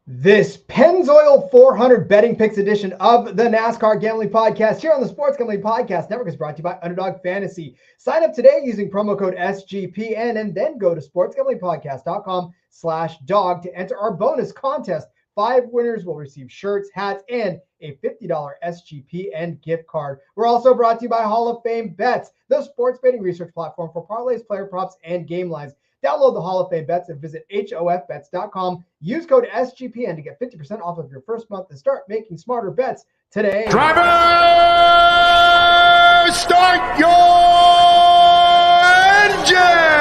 This Pennzoil 400 betting picks edition of the NASCAR Gambling Podcast here on the Sports Gambling Podcast Network is brought to you by Underdog Fantasy. Sign up today using promo code SGPN and then go to sportsgamblingpodcast.com/dog to enter our bonus contest. 5 winners will receive shirts, hats, and a $50 SGPN gift card. We're also brought to you by Hall of Fame Bets, the sports betting research platform for parlays, player props, and game lines. Download the Hall of Fame Bets and visit HOFBets.com. Use code SGPN to get 50% off of your first month and start making smarter bets today. Drivers, start your engine!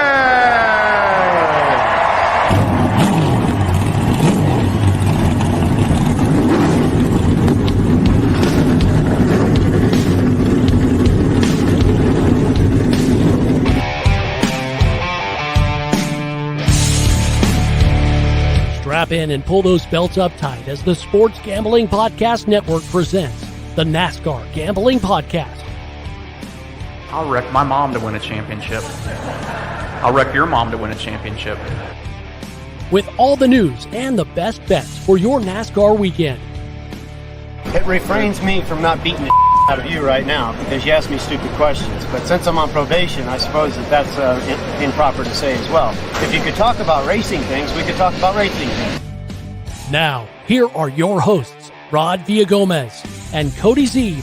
Strap in and pull those belts up tight as the Sports Gambling Podcast Network presents the NASCAR Gambling Podcast. I'll wreck my mom to win a championship. I'll wreck your mom to win a championship. With all the news and the best bets for your NASCAR weekend. It refrains me from not beating the out of you right now because you ask me stupid questions. But since I'm on probation, I suppose that's improper to say as well. If you could talk about racing things, we could talk about racing things. Now, here are your hosts, Rod Villagomez and Cody Zeeb.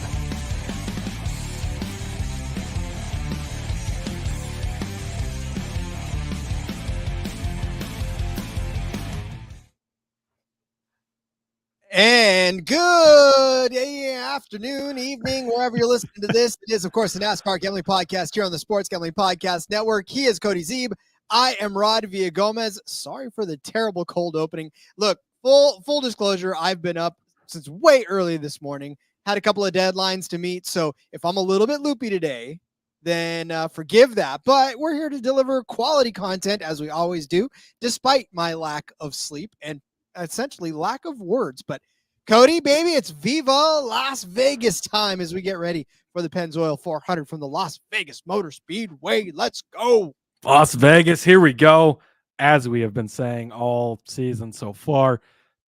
And good afternoon, evening, wherever you're listening to this. It is, of course, the NASCAR Gambling Podcast here on the Sports Gambling Podcast Network. He is Cody Zeeb. I am Rod Villagomez. Sorry for the terrible cold opening. Look, full disclosure, I've been up since way early this morning. Had a couple of deadlines to meet, so if I'm a little bit loopy today, then forgive that. But we're here to deliver quality content, as we always do, despite my lack of sleep and essentially lack of words. But Cody, baby, it's Viva Las Vegas time as we get ready for the Pennzoil 400 from the Las Vegas Motor Speedway. Let's go. Las Vegas, here we go. As we have been saying all season so far,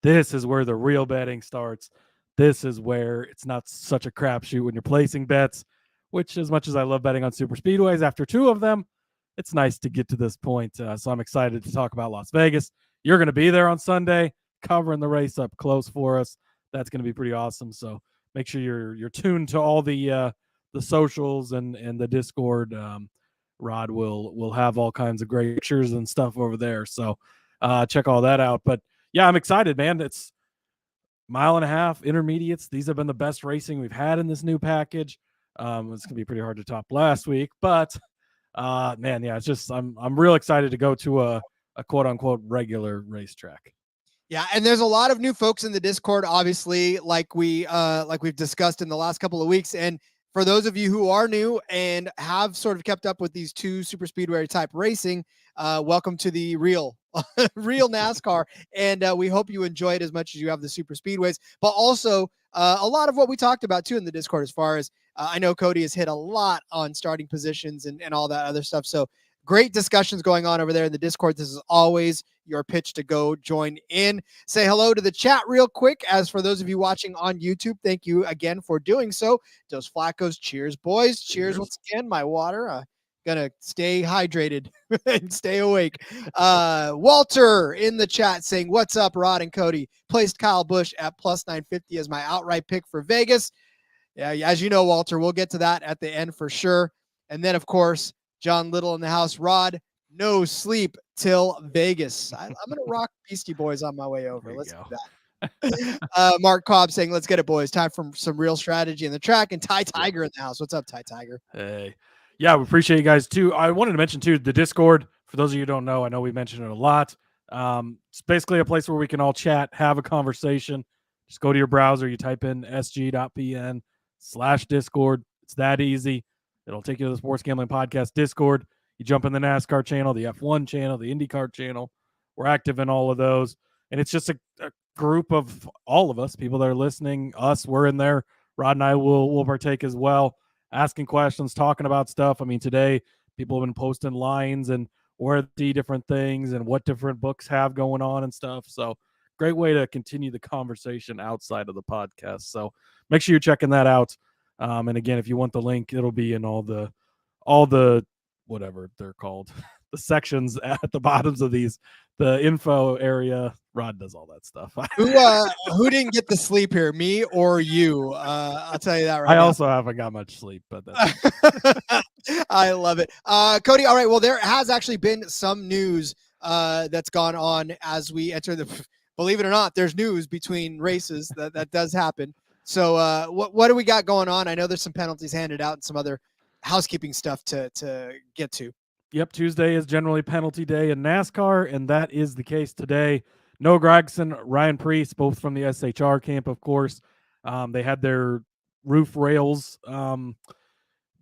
this is where the real betting starts. This is where it's not such a crapshoot when you're placing bets, which, as much as I love betting on super speedways, after 2 of them, it's nice to get to this point. So I'm excited to talk about Las Vegas. You're going to be there on Sunday, covering the race up close for us. That's going to be pretty awesome. So make sure you're tuned to all the socials and the Discord. Rod will have all kinds of great pictures and stuff over there. So check all that out. But yeah, I'm excited, man. It's 1.5 mile intermediates. These have been the best racing we've had in this new package. It's going to be pretty hard to top last week, but man, yeah, it's just I'm real excited to go to a quote unquote regular racetrack. Yeah, and there's a lot of new folks in the Discord, obviously, like we've discussed in the last couple of weeks. And for those of you who are new and have sort of kept up with these 2 super speedway type racing, welcome to the real NASCAR. And we hope you enjoy it as much as you have the super speedways, but also a lot of what we talked about too in the Discord, as far as I know Cody has hit a lot on starting positions and all that other stuff. So great discussions going on over there in the Discord. This is always your pitch to go join in. Say hello to the chat real quick. As for those of you watching on YouTube, thank you again for doing so. Dos Flacos, cheers, boys. Cheers once again. My water. Gonna stay hydrated and stay awake. Walter in the chat saying, what's up, Rod and Cody? Placed Kyle Busch at plus 950 as my outright pick for Vegas. Yeah, as you know, Walter, we'll get to that at the end for sure. And then, of course, John Little in the house. Rod, no sleep till Vegas. I'm going to rock Beastie Boys on my way over. Let's do that. Mark Cobb saying, let's get it, boys. Time for some real strategy in the track. And Ty Tiger in the house. What's up, Ty Tiger? Hey. Yeah, we appreciate you guys, too. I wanted to mention, too, the Discord. For those of you who don't know, I know we mentioned it a lot. It's basically a place where we can all chat, have a conversation. Just go to your browser. You type in sg.pn/Discord. It's that easy. It'll take you to the Sports Gambling Podcast Discord. You jump in the NASCAR channel, the F1 channel, the IndyCar channel. We're active in all of those. And it's just a group of all of us, people that are listening, us, we're in there. Rod and I will partake as well, asking questions, talking about stuff. I mean, today, people have been posting lines and where the different things and what different books have going on and stuff. So great way to continue the conversation outside of the podcast. So make sure you're checking that out. And again, if you want the link, it'll be in all the whatever they're called, the sections at the bottoms of these, the info area. Rod does all that stuff. Who didn't get the sleep here, me or you? I'll tell you that right now. I also haven't got much sleep, but that's I love it. Cody, all right, well, there has actually been some news that's gone on as we enter the, believe it or not, there's news between races that does happen. So what do we got going on? I know there's some penalties handed out and some other housekeeping stuff to get to. Yep, Tuesday is generally penalty day in NASCAR, and that is the case today. Noah Gragson, Ryan Preece, both from the SHR camp, of course. They had their roof rails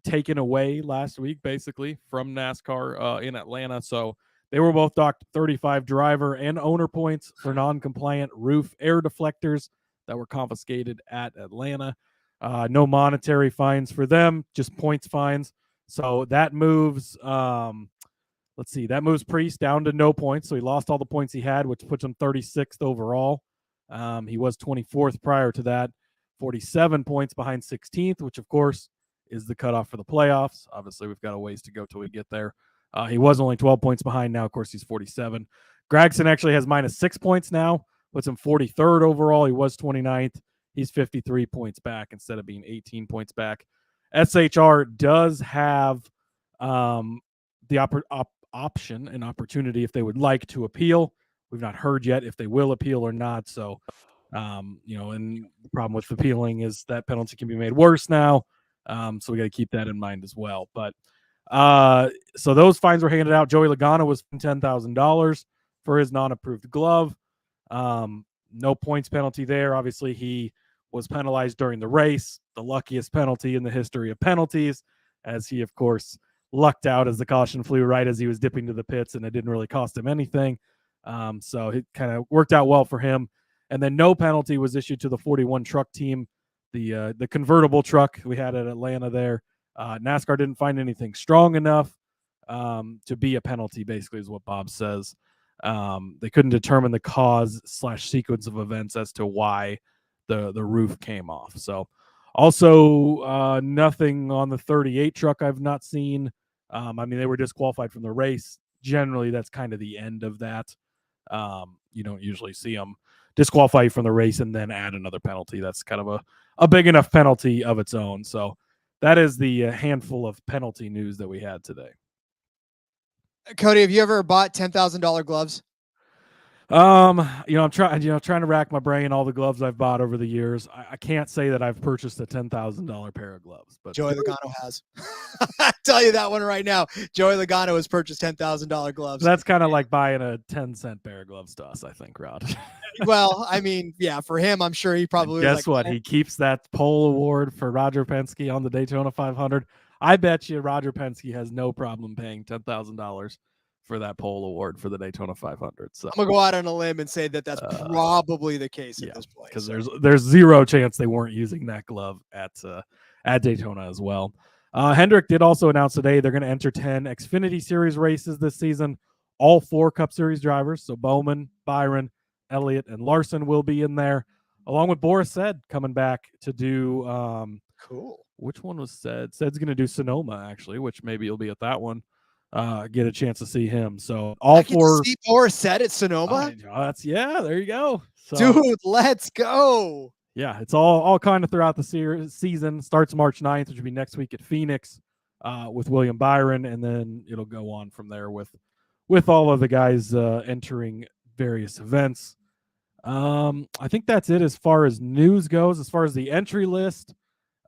taken away last week, basically, from NASCAR in Atlanta. So they were both docked 35 driver and owner points for non-compliant roof air deflectors that were confiscated at Atlanta. No monetary fines for them, just points fines. So that moves, that moves Preece down to no points. So he lost all the points he had, which puts him 36th overall. He was 24th prior to that, 47 points behind 16th, which of course is the cutoff for the playoffs. Obviously, we've got a ways to go till we get there. He was only 12 points behind now. Of course, he's 47. Gragson actually has -6 points now, puts him 43rd overall. He was 29th. He's 53 points back instead of being 18 points back. SHR does have the option and opportunity if they would like to appeal. We've not heard yet if they will appeal or not. So, and the problem with appealing is that penalty can be made worse now. So we got to keep that in mind as well. But so those fines were handed out. Joey Logano was $10,000 for his non-approved glove. No points penalty there. Obviously, he was penalized during the race, the luckiest penalty in the history of penalties, as he, of course, lucked out as the caution flew right as he was dipping to the pits, and it didn't really cost him anything. So it kind of worked out well for him. And then no penalty was issued to the 41 truck team, the convertible truck we had at Atlanta there. NASCAR didn't find anything strong enough to be a penalty, basically, is what Bob says. They couldn't determine the cause/sequence of events as to why the roof came off. So also nothing on the 38 truck I've not seen. They were disqualified from the race. Generally, that's kind of the end of that. You don't usually see them disqualify you from the race and then add another penalty. That's kind of a big enough penalty of its own. So that is the handful of penalty news that we had today. Cody, have you ever bought $10,000 gloves? I'm trying to rack my brain all the gloves I've bought over the years. I can't say that I've purchased a $10,000 pair of gloves, but Joey Logano has. I tell you that one right now. Joey Logano has purchased $10,000 gloves. That's kind of like buying a 10-cent pair of gloves to us, I think, Rod. Well, yeah, for him, I'm sure he probably. Guess what? He keeps that pole award for Roger Penske on the Daytona 500. I bet you Roger Penske has no problem paying $10,000 for that pole award for the Daytona 500. So I'm gonna go out on a limb and say that that's probably the case at this point. Because there's zero chance they weren't using that glove at Daytona as well. Hendrick did also announce today they're going to enter 10 Xfinity Series races this season. All 4 Cup Series drivers, so Bowman, Byron, Elliott, and Larson will be in there, along with Boris Said coming back to do. Cool. Which one was Said? Said's going to do Sonoma, actually, which maybe you'll be at that one. Get a chance to see him. So all 4. See Boris Said at Sonoma. There you go. So, dude, let's go. Yeah, it's all kind of throughout the season. Starts March 9th, which will be next week at Phoenix with William Byron, and then it'll go on from there with all of the guys entering various events. I think that's it as far as news goes. As far as the entry list,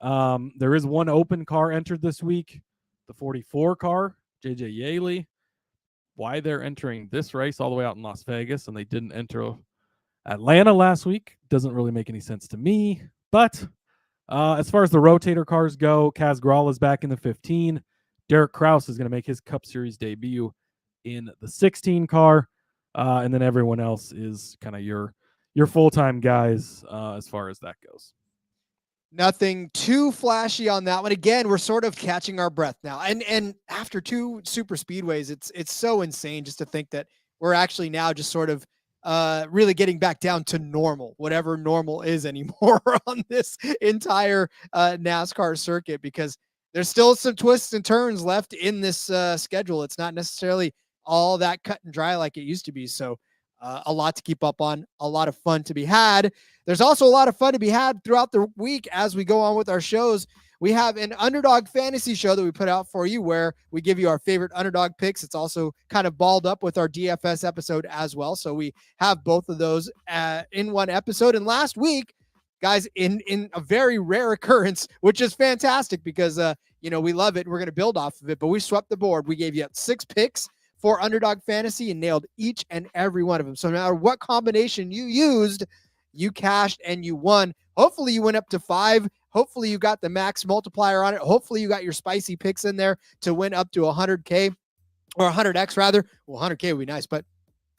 there is one open car entered this week, the 44 car, JJ Yaley. Why they're entering this race all the way out in Las Vegas and they didn't enter Atlanta last week doesn't really make any sense to me. But as far as the rotator cars go, Kaz Grala is back in the 15. Derek Kraus is going to make his Cup Series debut in the 16 car. And then everyone else is kind of your full-time guys as far as that goes. Nothing too flashy on that one. Again, we're sort of catching our breath now. And after 2 super speedways, it's so insane just to think that we're actually now just sort of really getting back down to normal, whatever normal is anymore on this entire NASCAR circuit, because there's still some twists and turns left in this schedule. It's not necessarily all that cut and dry like it used to be. So a lot to keep up on, a lot of fun to be had. There's also a lot of fun to be had throughout the week as we go on with our shows. We have an Underdog fantasy show that we put out for you where we give you our favorite Underdog picks. It's also kind of balled up with our DFS episode as well. So we have both of those in one episode. And last week, guys, in a very rare occurrence, which is fantastic because, we love it. We're going to build off of it, but we swept the board. We gave you 6 picks for Underdog Fantasy and nailed each and every one of them. So no matter what combination you used, you cashed and you won. Hopefully you went up to 5. Hopefully you got the max multiplier on it. Hopefully you got your spicy picks in there to win up to 100K or 100X rather. Well, 100K would be nice, but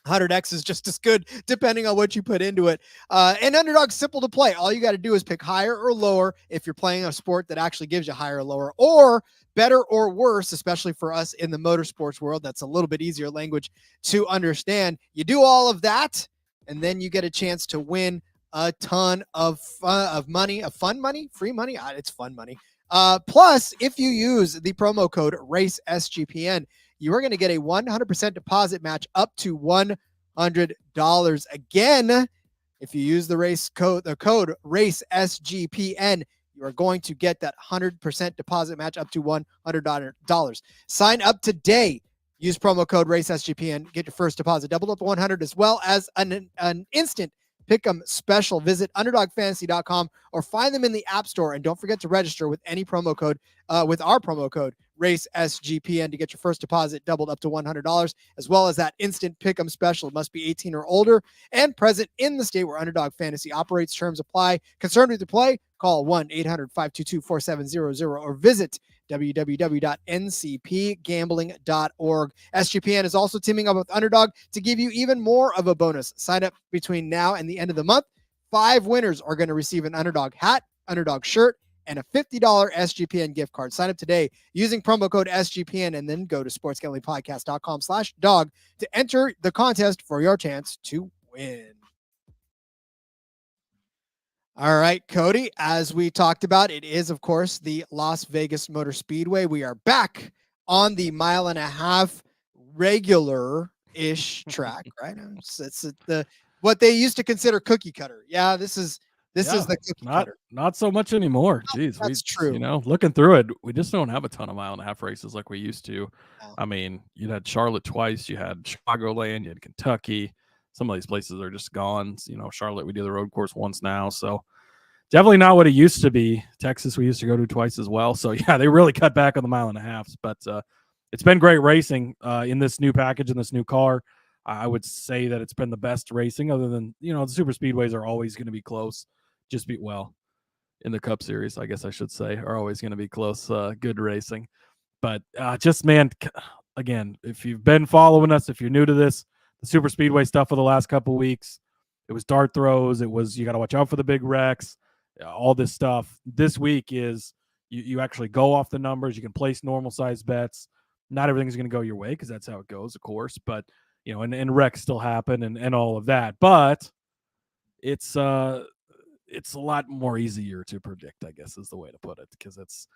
100X is just as good depending on what you put into it. And Underdog's simple to play. All you got to do is pick higher or lower if you're playing a sport that actually gives you higher or lower, or better or worse, especially for us in the motorsports world. That's a little bit easier language to understand. You do all of that, and then you get a chance to win a ton of money, fun money, free money. It's fun money. Plus, if you use the promo code RACESGPN, you are going to get a 100% deposit match up to $100. Again, if you use the code RACESGPN, you are going to get that 100% deposit match up to $100. Sign up today. Use promo code RACESGPN. Get your first deposit doubled up to $100, as well as an instant pick'em special. Visit underdogfantasy.com or find them in the App Store. And don't forget to register with any promo code, with our promo code RACESGPN, to get your first deposit doubled up to $100, as well as that instant pick'em special. It must be 18 or older and present in the state where Underdog Fantasy operates. Terms apply. Concerned with your play? Call 1-800-522-4700 or visit www.ncpgambling.org. SGPN is also teaming up with Underdog to give you even more of a bonus. Sign up between now and the end of the month. 5 winners are going to receive an Underdog hat, Underdog shirt, and a $50 SGPN gift card. Sign up today using promo code SGPN and then go to sportsgamblingpodcast.com/dog to enter the contest for your chance to win. All right, Cody, as we talked about, it is, of course, the Las Vegas Motor Speedway. We are back on the 1.5 regular-ish track, right? It's what they used to consider cookie cutter. Yeah, this is the cookie cutter. Not so much anymore. Jeez, that's true. Looking through it, we just don't have a ton of 1.5 races like we used to. No. I mean, you had Charlotte twice, you had Chicagoland, you had Kentucky. Some of these places are just gone. Charlotte, we do the road course once now. So definitely not what it used to be. Texas, we used to go to twice as well. So yeah, they really cut back on the 1.5 miles. But it's been great racing in this new package, in this new car. I would say that it's been the best racing, other than, the super speedways are always going to be close. In the Cup Series, I guess I should say, are always going to be close, good racing. But man, again, if you've been following us, if you're new to this, the super speedway stuff for the last couple of weeks, it was dart throws. It was, you got to watch out for the big wrecks, all this stuff. This week is you actually go off the numbers. You can place normal size bets. Not everything's going to go your way, because that's how it goes, of course. But, and wrecks still happen and all of that. But it's a lot more easier to predict, I guess, is the way to put it, because it's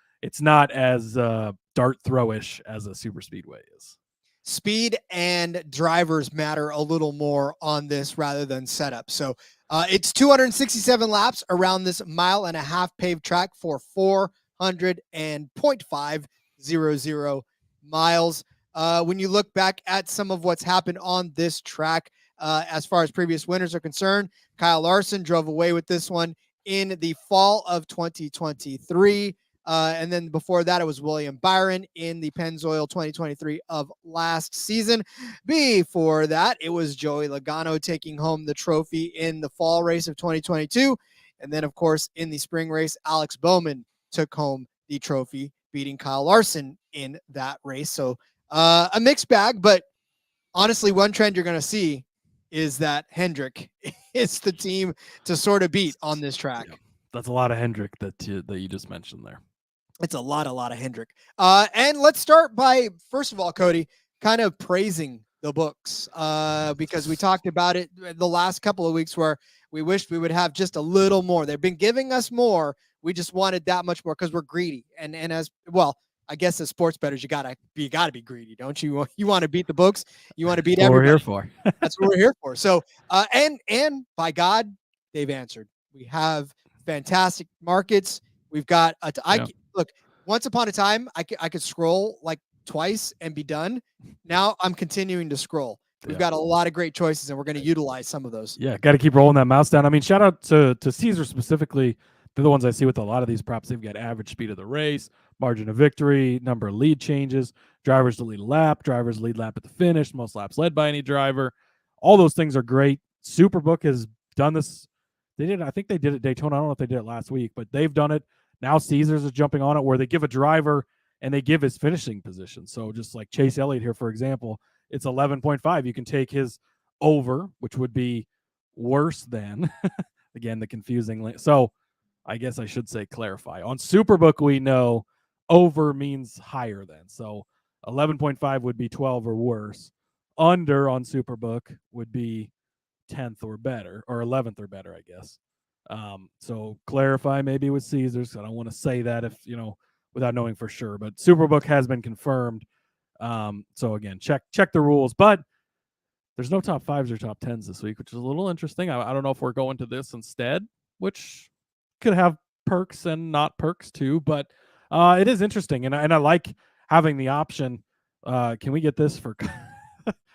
not as dart throwish as a super speedway is. Speed and drivers matter a little more on this rather than setup. So It's 267 laps around this 1.5 mile paved track for 400.500 miles. When you look back at some of what's happened on this track, as far as previous winners are concerned, Kyle Larson drove away with this one in the fall of 2023. And then before that, it was William Byron in the Pennzoil 2023 of last season. Before that, it was Joey Logano taking home the trophy in the fall race of 2022. And then, of course, in the spring race, Alex Bowman took home the trophy, beating Kyle Larson in that race. So a mixed bag, but honestly, one trend you're going to see is that Hendrick is the team to sort of beat on this track. Yeah, that's a lot of Hendrick that you just mentioned there. It's a lot of Hendrick. And let's start by, first of all, Cody, kind of praising the books because we talked about it the last couple of weeks where we wished we would have just a little more. They've been giving us more. We just wanted that much more because we're greedy. And as well, I guess as sports bettors, you gotta be greedy, don't you? You want to beat the books. You want to beat everybody. We're here for. That's what we're here for. So, and by God, they've answered. We have fantastic markets. We've got look. Once upon a time, I could scroll like twice and be done. Now I'm continuing to scroll. We've got a lot of great choices, and we're going to utilize some of those. Yeah, got to keep rolling that mouse down. I mean, shout out to Caesar specifically. They're the ones I see with a lot of these props. They've got average speed of the race, margin of victory, number of lead changes, drivers to lead a lap, drivers lead lap at the finish, most laps led by any driver. All those things are great. Superbook has done this. I think they did it at Daytona. I don't know if they did it last week, but they've done it. Now Caesars is jumping on it where they give a driver and they give his finishing position. So just like Chase Elliott here, for example, it's 11.5. You can take his over, which would be worse than, again, the confusing link. So I guess I should say clarify. On Superbook, we know over means higher than. So 11.5 would be 12 or worse. Under on Superbook would be 10th or better, or 11th or better, I guess. So clarify maybe with Caesars. I don't want to say that if, without knowing for sure, but Superbook has been confirmed. So again, check the rules, but there's no top 5s or top 10s this week, which is a little interesting. I don't know if we're going to this instead, which could have perks and not perks too, but it is interesting. And I like having the option. Can we get this for,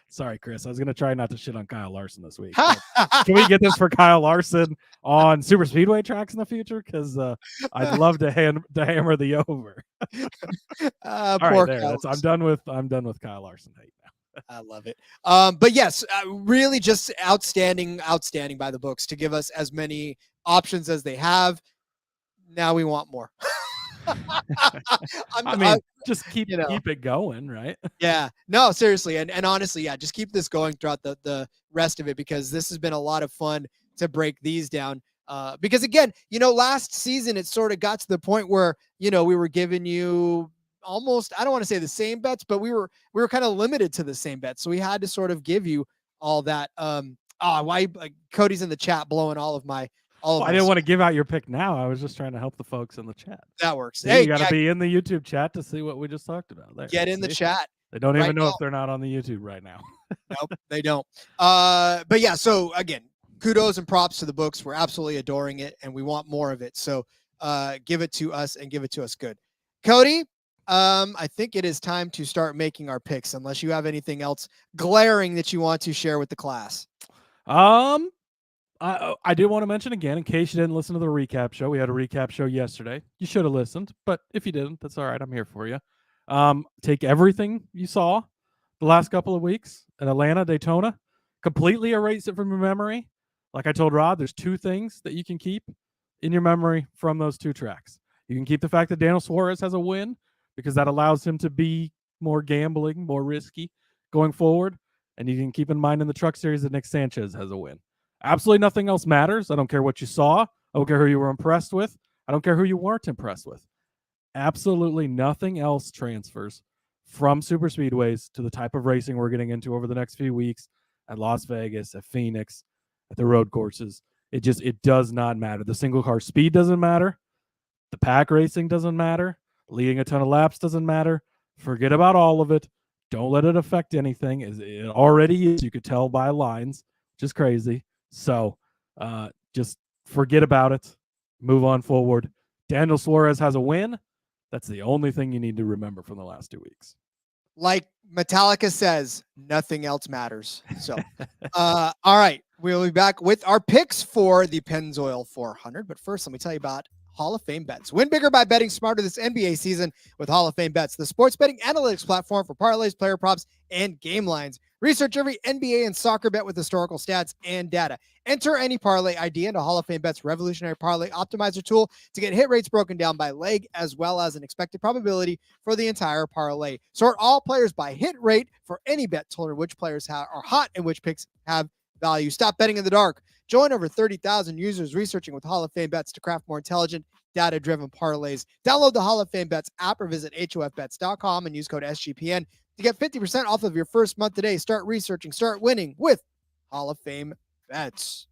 sorry, Chris, I was going to try not to shit on Kyle Larson this week. Can we get this for Kyle Larson on super speedway tracks in the future? Cause I'd love to hammer the over. All right, there. I'm done with Kyle Larson hate now. I love it. But yes, really just outstanding by the books to give us as many options as they have. Now we want more. Just keep it going, right? Yeah, no, seriously. And honestly, yeah, just keep this going throughout the rest of it, because this has been a lot of fun to break these down. Because again, last season, it sort of got to the point where, we were giving you almost, I don't want to say the same bets, but we were kind of limited to the same bets. So we had to sort of give you all that. Cody's in the chat blowing all of my, I didn't want to give out your pick now. I was just trying to help the folks in the chat. That works. Hey, you got to be in the YouTube chat to see what we just talked about. There, get in the chat. They don't even know if they're not on the YouTube right now. Nope, they don't. But yeah, so again, kudos and props to the books. We're absolutely adoring it, and we want more of it. So give it to us and give it to us good. Cody, I think it is time to start making our picks, unless you have anything else glaring that you want to share with the class. I do want to mention again, in case you didn't listen to the recap show, we had a recap show yesterday. You should have listened, but if you didn't, that's all right. I'm here for you. Take everything you saw the last couple of weeks at Atlanta, Daytona, completely erase it from your memory. Like I told Rod, there's 2 things that you can keep in your memory from those 2 tracks. You can keep the fact that Daniel Suarez has a win, because that allows him to be more gambling, more risky going forward. And you can keep in mind in the Truck Series that Nick Sanchez has a win. Absolutely nothing else matters. I don't care what you saw. I don't care who you were impressed with. I don't care who you weren't impressed with. Absolutely nothing else transfers from super speedways to the type of racing we're getting into over the next few weeks at Las Vegas, at Phoenix, at the road courses. It does not matter. The single car speed doesn't matter. The pack racing doesn't matter. Leading a ton of laps doesn't matter. Forget about all of it. Don't let it affect anything. It already is. You could tell by lines, which is crazy. So Just forget about it. Move on forward. Daniel Suarez has a win. That's the only thing you need to remember from the last 2 weeks. Like Metallica says, nothing else matters. So, all right, we'll be back with our picks for the Pennzoil 400. But first, let me tell you about Hall of Fame bets. Win bigger by betting smarter this NBA season with Hall of Fame bets, the sports betting analytics platform for parlays, player props, and game lines. Research every NBA and soccer bet with historical stats and data. Enter any parlay ID into Hall of Fame Bet's revolutionary parlay optimizer tool to get hit rates broken down by leg as well as an expected probability for the entire parlay. Sort all players by hit rate for any bet to learn which players are hot and which picks have value. Stop betting in the dark. Join over 30,000 users researching with Hall of Fame Bets to craft more intelligent, data-driven parlays. Download the Hall of Fame Bets app or visit hofbets.com and use code SGPN to get 50% off of your first month today. Start researching, start winning with Hall of Fame Bets.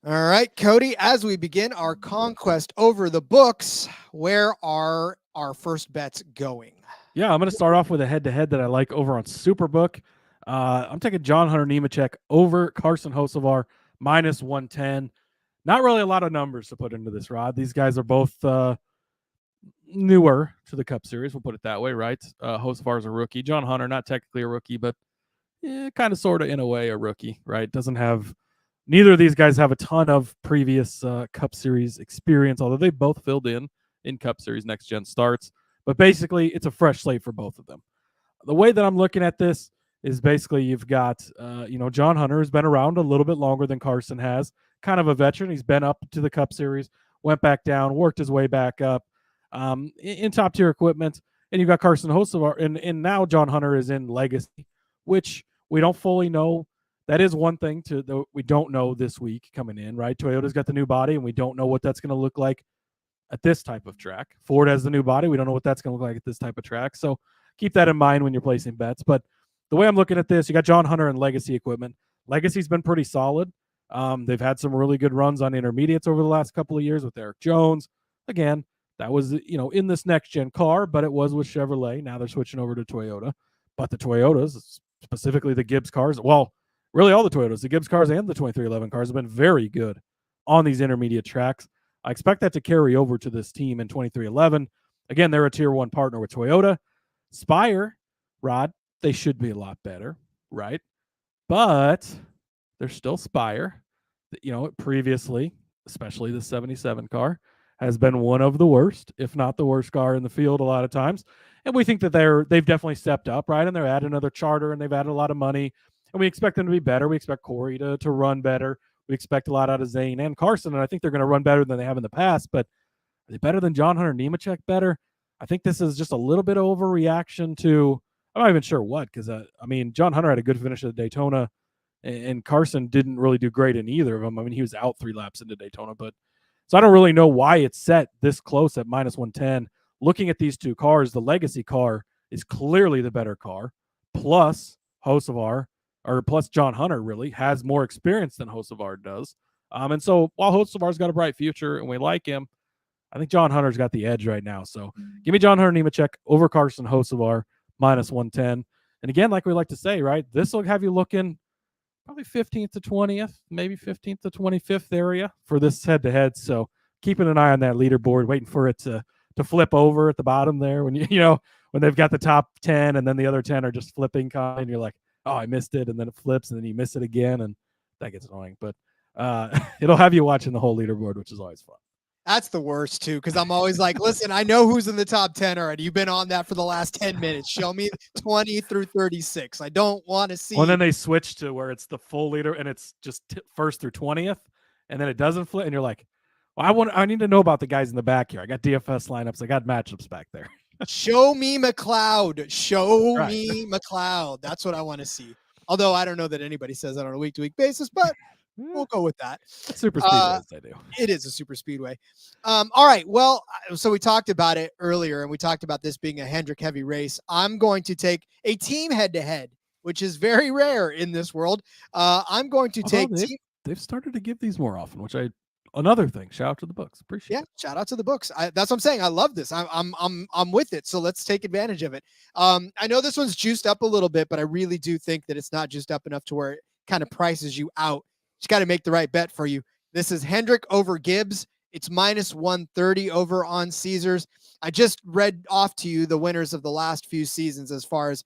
All right, Cody, as we begin our conquest over the books, where are our first bets going? Yeah, I'm going to start off with a head-to-head that I like over on Superbook. I'm taking John Hunter Nemechek over Carson Hocevar, minus 110. Not really a lot of numbers to put into this, Rod. These guys are both newer to the Cup Series. We'll put it that way, right? Hocevar is a rookie. John Hunter, not technically a rookie, but kind of, sort of, in a way, a rookie, right? Neither of these guys have a ton of previous Cup Series experience, although they both filled in Cup Series Next Gen starts. But basically, it's a fresh slate for both of them. The way that I'm looking at this is basically you've got, John Hunter has been around a little bit longer than Carson has, kind of a veteran. He's been up to the Cup Series, went back down, worked his way back up in top-tier equipment. And you've got Carson Hocevar, and now John Hunter is in Legacy, which we don't fully know. That is one thing that we don't know this week coming in, right? Toyota's got the new body, and we don't know what that's going to look like at this type of track. Ford has the new body. We don't know what that's going to look like at this type of track. So keep that in mind when you're placing bets. But the way I'm looking at this, you got John Hunter and Legacy equipment. Legacy's been pretty solid. They've had some really good runs on intermediates over the last couple of years with Eric Jones. Again, that was, in this next-gen car, but it was with Chevrolet. Now they're switching over to Toyota. But the Toyotas, specifically the Gibbs cars, well, really all the Toyotas, the Gibbs cars and the 2311 cars have been very good on these intermediate tracks. I expect that to carry over to this team in 2311. Again, they're a Tier 1 partner with Toyota. Spire, Rod, they should be a lot better, right? But they're still Spire. Previously, especially the 77 car, has been one of the worst, if not the worst car in the field a lot of times. And we think that they've definitely stepped up, right? And they're adding another charter, and they've added a lot of money. And we expect them to be better. We expect Corey to run better. We expect a lot out of Zane and Carson, and I think they're going to run better than they have in the past. But are they better than John Hunter Nemechek better? I think this is just a little bit of overreaction to, I'm not even sure what, because, John Hunter had a good finish at Daytona, and Carson didn't really do great in either of them. He was out 3 laps into Daytona. So I don't really know why it's set this close at minus 110. Looking at these two cars, the Legacy car is clearly the better car, plus Hocevar, or plus John Hunter really has more experience than Hocevar does. And so while Hocevar's got a bright future and we like him, I think John Hunter's got the edge right now. So give me John Hunter Nemechek over Carson Hocevar, minus 110. And again, like we like to say, right, this will have you looking probably 15th to 20th, maybe 15th to 25th area for this head-to-head. So keeping an eye on that leaderboard, waiting for it to flip over at the bottom there when when they've got the top 10 and then the other 10 are just flipping, and you're like, oh, I missed it, and then it flips, and then you miss it again, and that gets annoying. But it'll have you watching the whole leaderboard, which is always fun. That's the worst, too, because I'm always like, listen, I know who's in the top 10 already. You've been on that for the last 10 minutes. Show me 20 through 36. I don't want to see. Well, and then they switch to where it's the full leader, and it's just first through 20th, and then it doesn't flip, and you're like, well, I need to know about the guys in the back here. I got DFS lineups. I got matchups back there. Show me McLeod. Show me McLeod. That's what I want to see. Although I don't know that anybody says that on a week-to-week basis, but we'll go with that. Super speedways, I do. It is a super speedway. All right. Well, so we talked about it earlier, and we talked about this being a Hendrick heavy race. I'm going to take a team head-to-head, which is very rare in this world. I'm going to take. They've started to give these more often, which another thing. Shout out to the books. Appreciate it. Shout out to the books. That's what I'm saying. I love this. I'm with it. So let's take advantage of it. I know this one's juiced up a little bit, but I really do think that it's not juiced up enough to where kind of prices you out. Just got to make the right bet for you. This is Hendrick over Gibbs. It's minus 130 over on Caesars. I just read off to you the winners of the last few seasons as far as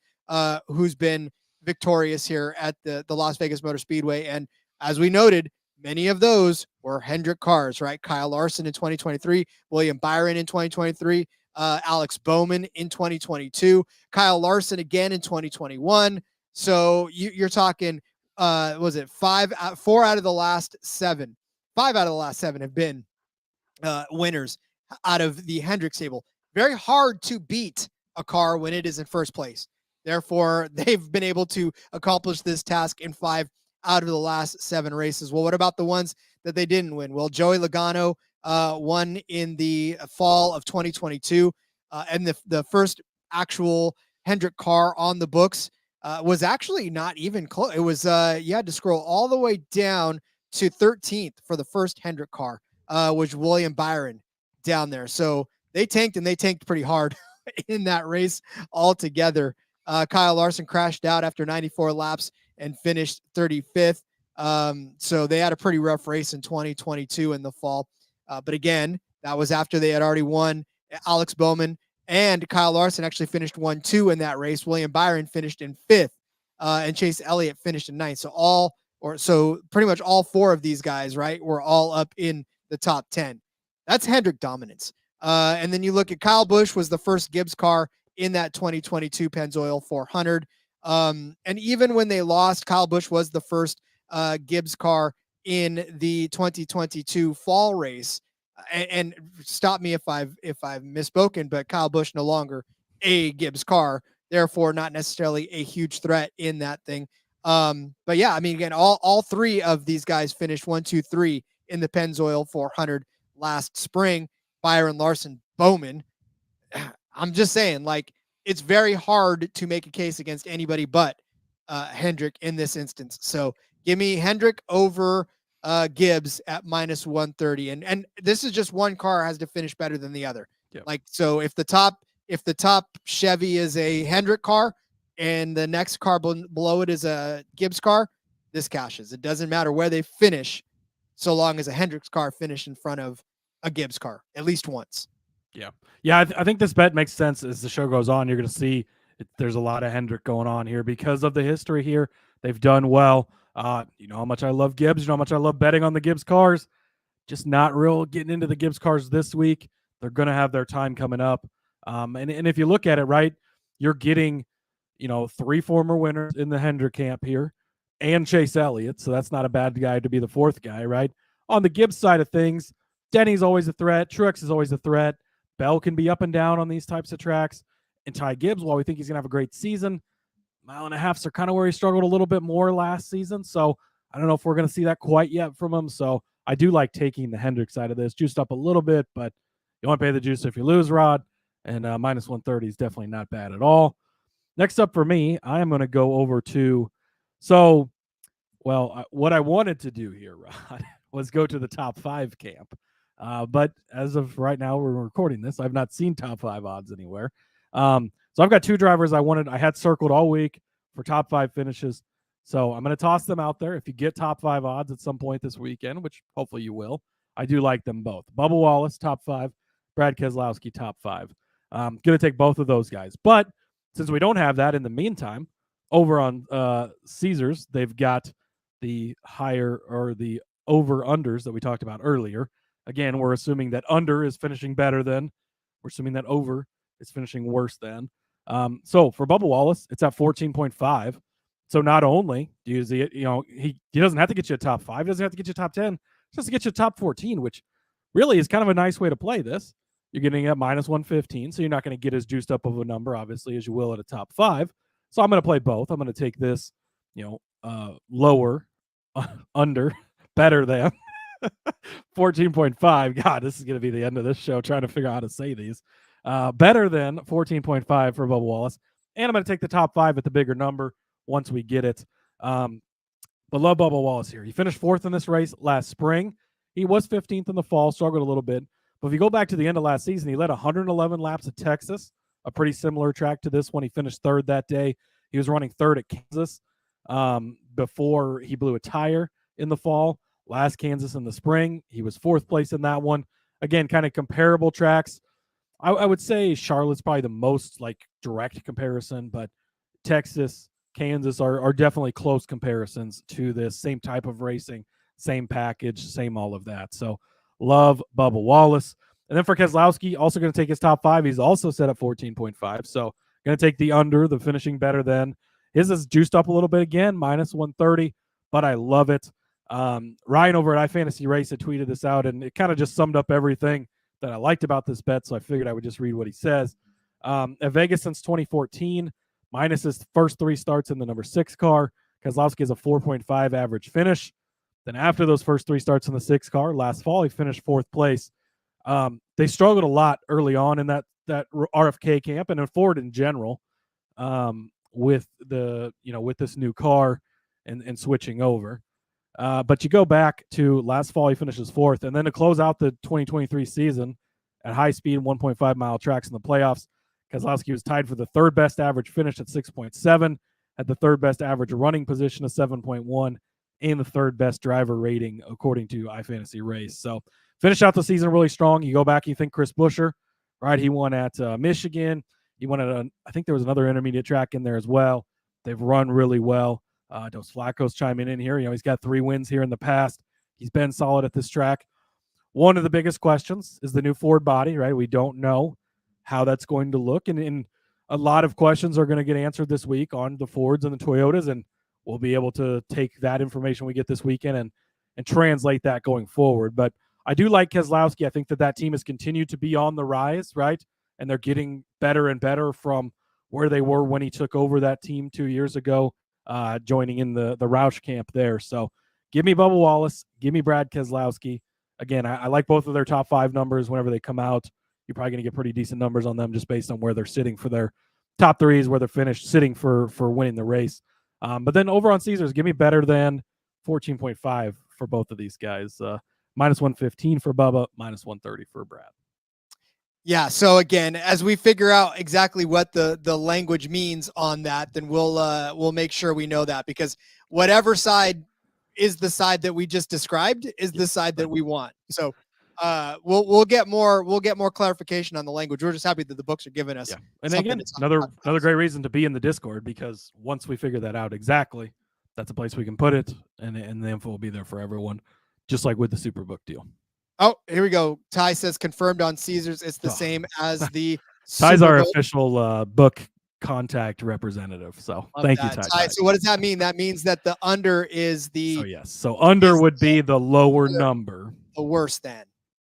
who's been victorious here at the Las Vegas Motor Speedway. And as we noted, many of those were Hendrick cars, right? Kyle Larson in 2023, William Byron in 2023, Alex Bowman in 2022, Kyle Larson again in 2021. So you're talking, was it 4 out of the last 7? 5 out of the last 7 have been winners out of the Hendrick stable. Very hard to beat a car when it is in first place. Therefore, they've been able to accomplish this task in 5 out of the last 7 races. Well, what about the ones that they didn't win? Well, Joey Logano won in the fall of 2022, and the first actual Hendrick car on the books was actually not even close. It was you had to scroll all the way down to 13th for the first Hendrick car, which William Byron down there. So they tanked, and they tanked pretty hard in that race altogether. Kyle Larson crashed out after 94 laps and finished 35th. So they had a pretty rough race in 2022 in the fall. But again, that was after they had already won. Alex Bowman and Kyle Larson actually finished 1-2 in that race. William Byron finished in 5th, and Chase Elliott finished in 9th. So pretty much all 4 of these guys, right, were all up in the top 10. That's Hendrick dominance. And then you look at Kyle Busch was the first Gibbs car in that 2022 Pennzoil 400. And even when they lost, Kyle Busch was the first Gibbs car in the 2022 fall race. And stop me if I've misspoken, but Kyle Busch no longer a Gibbs car, therefore not necessarily a huge threat in that thing. But yeah, I mean, again, all 3 of these guys finished 1, 2, 3 in the Pennzoil 400 last spring. Byron, Larson, Bowman. I'm just saying, like, it's very hard to make a case against anybody but Hendrick in this instance. So give me Hendrick over Gibbs at minus 130. And this is just one car has to finish better than the other. Yep. Like, so if the top Chevy is a Hendrick car and the next car below it is a Gibbs car, this cashes. It doesn't matter where they finish, so long as a Hendrick's car finished in front of a Gibbs car at least once. Yeah. I think this bet makes sense as the show goes on. You're going to see there's a lot of Hendrick going on here because of the history here. They've done well. You know how much I love Gibbs. You know how much I love betting on the Gibbs cars. Just not real getting into the Gibbs cars this week. They're going to have their time coming up. And if you look at it, right, you're getting, 3 former winners in the Hendrick camp here and Chase Elliott. So that's not a bad guy to be the 4th guy, right? On the Gibbs side of things, Denny's always a threat. Truex is always a threat. Bell can be up and down on these types of tracks. And Ty Gibbs, while we think he's going to have a great season, 1.5 miles are kind of where he struggled a little bit more last season. So I don't know if we're going to see that quite yet from him. So I do like taking the Hendrick side of this, juiced up a little bit, but you want to pay the juice if you lose, Rod. And minus 130 is definitely not bad at all. Next up for me, I am going to go over to what I wanted to do here, Rod, was go to the top 5 camp. But as of right now, we're recording this, I've not seen top 5 odds anywhere. So I've got 2 drivers I had circled all week for top 5 finishes. So I'm going to toss them out there. If you get top 5 odds at some point this weekend, which hopefully you will, I do like them both. Bubba Wallace, top 5. Brad Keselowski, top 5. Going to take both of those guys. But since we don't have that in the meantime, over on Caesars, they've got the higher or the over-unders that we talked about earlier. Again, we're assuming that under is finishing better than. We're assuming that over is finishing worse than. So for Bubba Wallace, it's at 14.5. So not only do you see it, he doesn't have to get you a top 5, doesn't have to get you a top 10, just to get you a top 14, which really is kind of a nice way to play this. You're getting at minus 115, so you're not going to get as juiced up of a number, obviously, as you will at a top 5. So I'm going to play both. I'm going to take this, lower, under, better than 14.5. God, this is going to be the end of this show, trying to figure out how to say these. Better than 14.5 for Bubba Wallace. And I'm going to take the top 5 at the bigger number once we get it. But love Bubba Wallace here. He finished 4th in this race last spring. He was 15th in the fall, struggled a little bit. But if you go back to the end of last season, he led 111 laps at Texas, a pretty similar track to this one. He finished 3rd that day. He was running 3rd at Kansas. before he blew a tire in the fall. Last Kansas in the spring, he was 4th place in that one. Again, kind of comparable tracks. I would say Charlotte's probably the most like direct comparison, but Texas, Kansas are definitely close comparisons to this. Same type of racing, same package, same all of that. So love Bubba Wallace. And then for Keselowski, also going to take his top 5. He's also set at 14.5. So going to take the under, the finishing better than. His is juiced up a little bit again, minus 130, but I love it. Ryan over at iFantasy Race had tweeted this out, and it kind of just summed up everything that I liked about this bet, so I figured I would just read what he says. At Vegas since 2014, minus his first 3 starts in the number 6 car, Keselowski has a 4.5 average finish. Then after those first 3 starts in the 6 car, last fall, he finished 4th place. They struggled a lot early on in that RFK camp and in Ford in general, with this new car and switching over. But you go back to last fall, he finishes 4th, and then to close out the 2023 season at high speed 1.5 mile tracks in the playoffs, Keselowski was tied for the 3rd best average finish at 6.7, had the 3rd best average running position of 7.1, and the 3rd best driver rating according to iFantasy Race. So finish out the season really strong. You go back, you think Chris Buescher, right? He won at Michigan. He won at I think there was another intermediate track in there as well. They've run really well. Dos Flacco's chiming in here. He's got 3 wins here in the past. He's been solid at this track. One of the biggest questions is the new Ford body, right? We don't know how that's going to look. And a lot of questions are going to get answered this week on the Fords and the Toyotas, and we'll be able to take that information we get this weekend and translate that going forward. But I do like Keselowski. I think that team has continued to be on the rise, right? And they're getting better and better from where they were when he took over that team 2 years ago, joining in the Roush camp there. So give me Bubba Wallace. Give me Brad Keselowski. Again, I like both of their top 5 numbers whenever they come out. You're probably going to get pretty decent numbers on them just based on where they're sitting for their top 3s, where they're finished sitting for winning the race. But then over on Caesars, give me better than 14.5 for both of these guys. Minus 115 for Bubba, minus 130 for Brad. Yeah. So again, as we figure out exactly what the language means on that, then we'll make sure we know that, because whatever side is the side that we just described is the side that we want. So we'll get more clarification on the language. We're just happy that the books are giving us. Yeah. And again, another great reason to be in the Discord, because once we figure that out exactly, that's a place we can put it, and the info will be there for everyone, just like with the Superbook deal. Oh, here we go. Ty says confirmed on Caesars. It's the same as the Ty's our official book contact representative. So thank you, Ty. So what does that mean? That means that the under is the. So yes. So under would be the lower number. The worse than.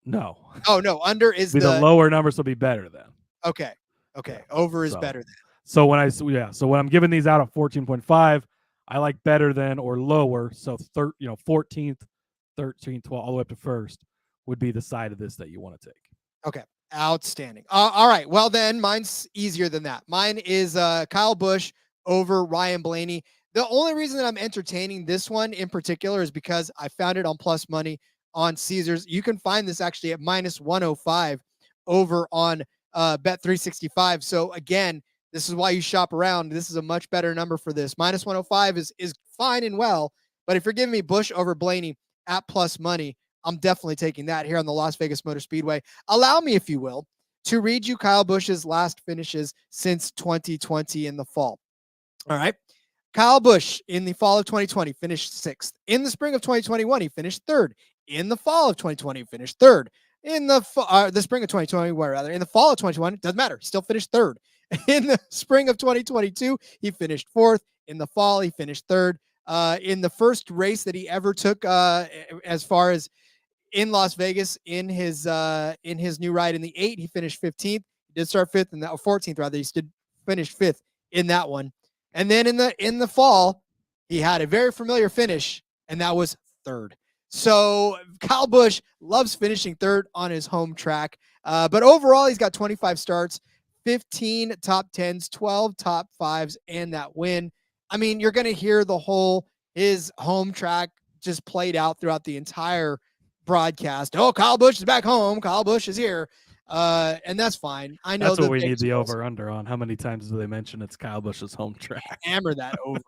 No. Oh no. Under is the lower number, so be better than. Okay. Okay. Over is better than. So when I'm giving these out at 14.5, I like better than or lower. So 14th, 13th, 12th, all the way up to 1st would be the side of this that you want to take. Okay. Outstanding. All right. Well, then mine's easier than that. Mine is Kyle Busch over Ryan Blaney. The only reason that I'm entertaining this one in particular is because I found it on Plus Money on Caesars. You can find this actually at minus 105 over on Bet365. So again, this is why you shop around. This is a much better number for this. Minus 105 is fine and well, but if you're giving me Busch over Blaney at Plus Money, I'm definitely taking that here on the Las Vegas Motor Speedway. Allow me, if you will, to read you Kyle Busch's last finishes since 2020 in the fall. All right. Kyle Busch in the fall of 2020 finished 6th. In the spring of 2021, he finished 3rd. In the fall of 2020, he finished 3rd. In the spring of 2020, in the fall of 2021, doesn't matter. He still finished 3rd. In the spring of 2022, he finished 4th. In the fall, he finished 3rd. In the first race that he ever took, as far as in Las Vegas, in his new ride in the 8, he finished 15th. He did start 5th in that, 14th rather. He did finish 5th in that one. And then in the fall, he had a very familiar finish, and that was 3rd. So Kyle Busch loves finishing 3rd on his home track. But overall, he's got 25 starts, 15 top 10s, 12 top 5s, and that win. I mean, you're going to hear his home track just played out throughout the entire broadcast. Oh, Kyle Busch is back home. Kyle Busch is here. And that's fine. I know That's what the we need Vegas the girls over-under on. How many times do they mention it's Kyle Busch's home track? hammer that over.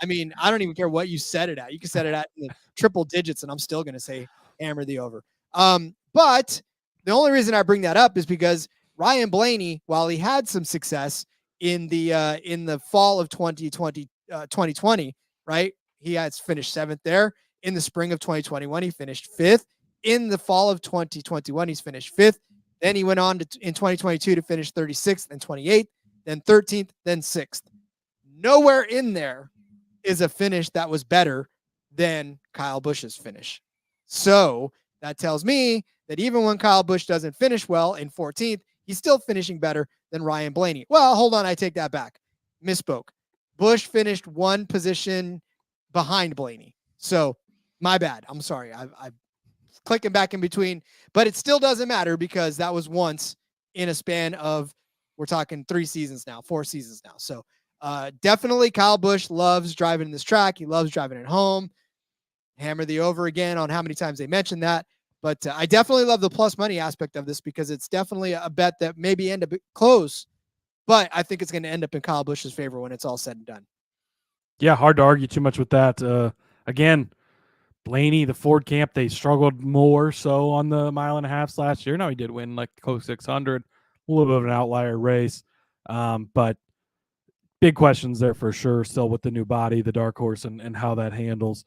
I mean, I don't even care what you set it at. You can set it at in the triple digits, and I'm still going to say hammer the over. But the only reason I bring that up is because Ryan Blaney, while he had some success in the fall of 2020, right? He has finished 7th there. In the spring of 2021, he finished 5th. In the fall of 2021, he's finished 5th. Then he went on in 2022 to finish 36th and 28th, then 13th, then 6th. Nowhere in there is a finish that was better than Kyle Busch's finish. So that tells me that even when Kyle Busch doesn't finish well in 14th, he's still finishing better than Ryan Blaney. Well, hold on. I take that back. Misspoke. Busch finished 1 position behind Blaney. So my bad. I'm sorry. I'm clicking back in between, but it still doesn't matter because that was once in a span of, we're talking 4 seasons now. So definitely Kyle Busch loves driving this track. He loves driving it home. Hammer the over again on how many times they mentioned that. But I definitely love the plus money aspect of this because it's definitely a bet that maybe end up close, but I think it's going to end up in Kyle Busch's favor when it's all said and done. Yeah, hard to argue too much with that. Again, Blaney, the Ford camp, they struggled more so on the 1.5 miles last year. Now he did win like close 600, a little bit of an outlier race. But big questions there for sure still with the new body, the dark horse, and how that handles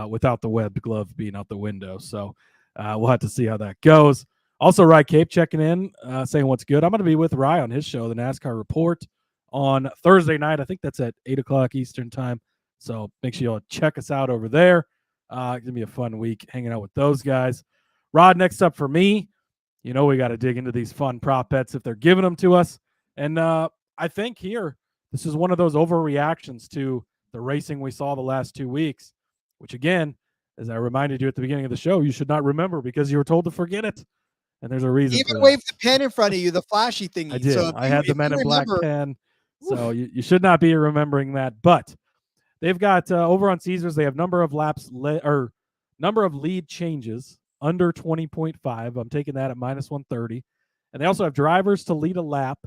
without the webbed glove being out the window. So we'll have to see how that goes. Also, Rye Cape checking in, saying what's good. I'm going to be with Rye on his show, the NASCAR Report, on Thursday night. I think that's at 8 o'clock Eastern time. So make sure you'll check us out over there. It's going to be a fun week hanging out with those guys. Rod, next up for me, we got to dig into these fun prop bets if they're giving them to us. And I think here, this is one of those overreactions to the racing we saw the last 2 weeks, which again, as I reminded you at the beginning of the show, you should not remember because you were told to forget it. And there's a reason. Even wave the pen in front of you, the flashy thingy. I did. So I had the Men in Black pen. So you should not be remembering that. But they've got over on Caesars, they have number of lead changes under 20.5. I'm taking that at minus 130. And they also have drivers to lead a lap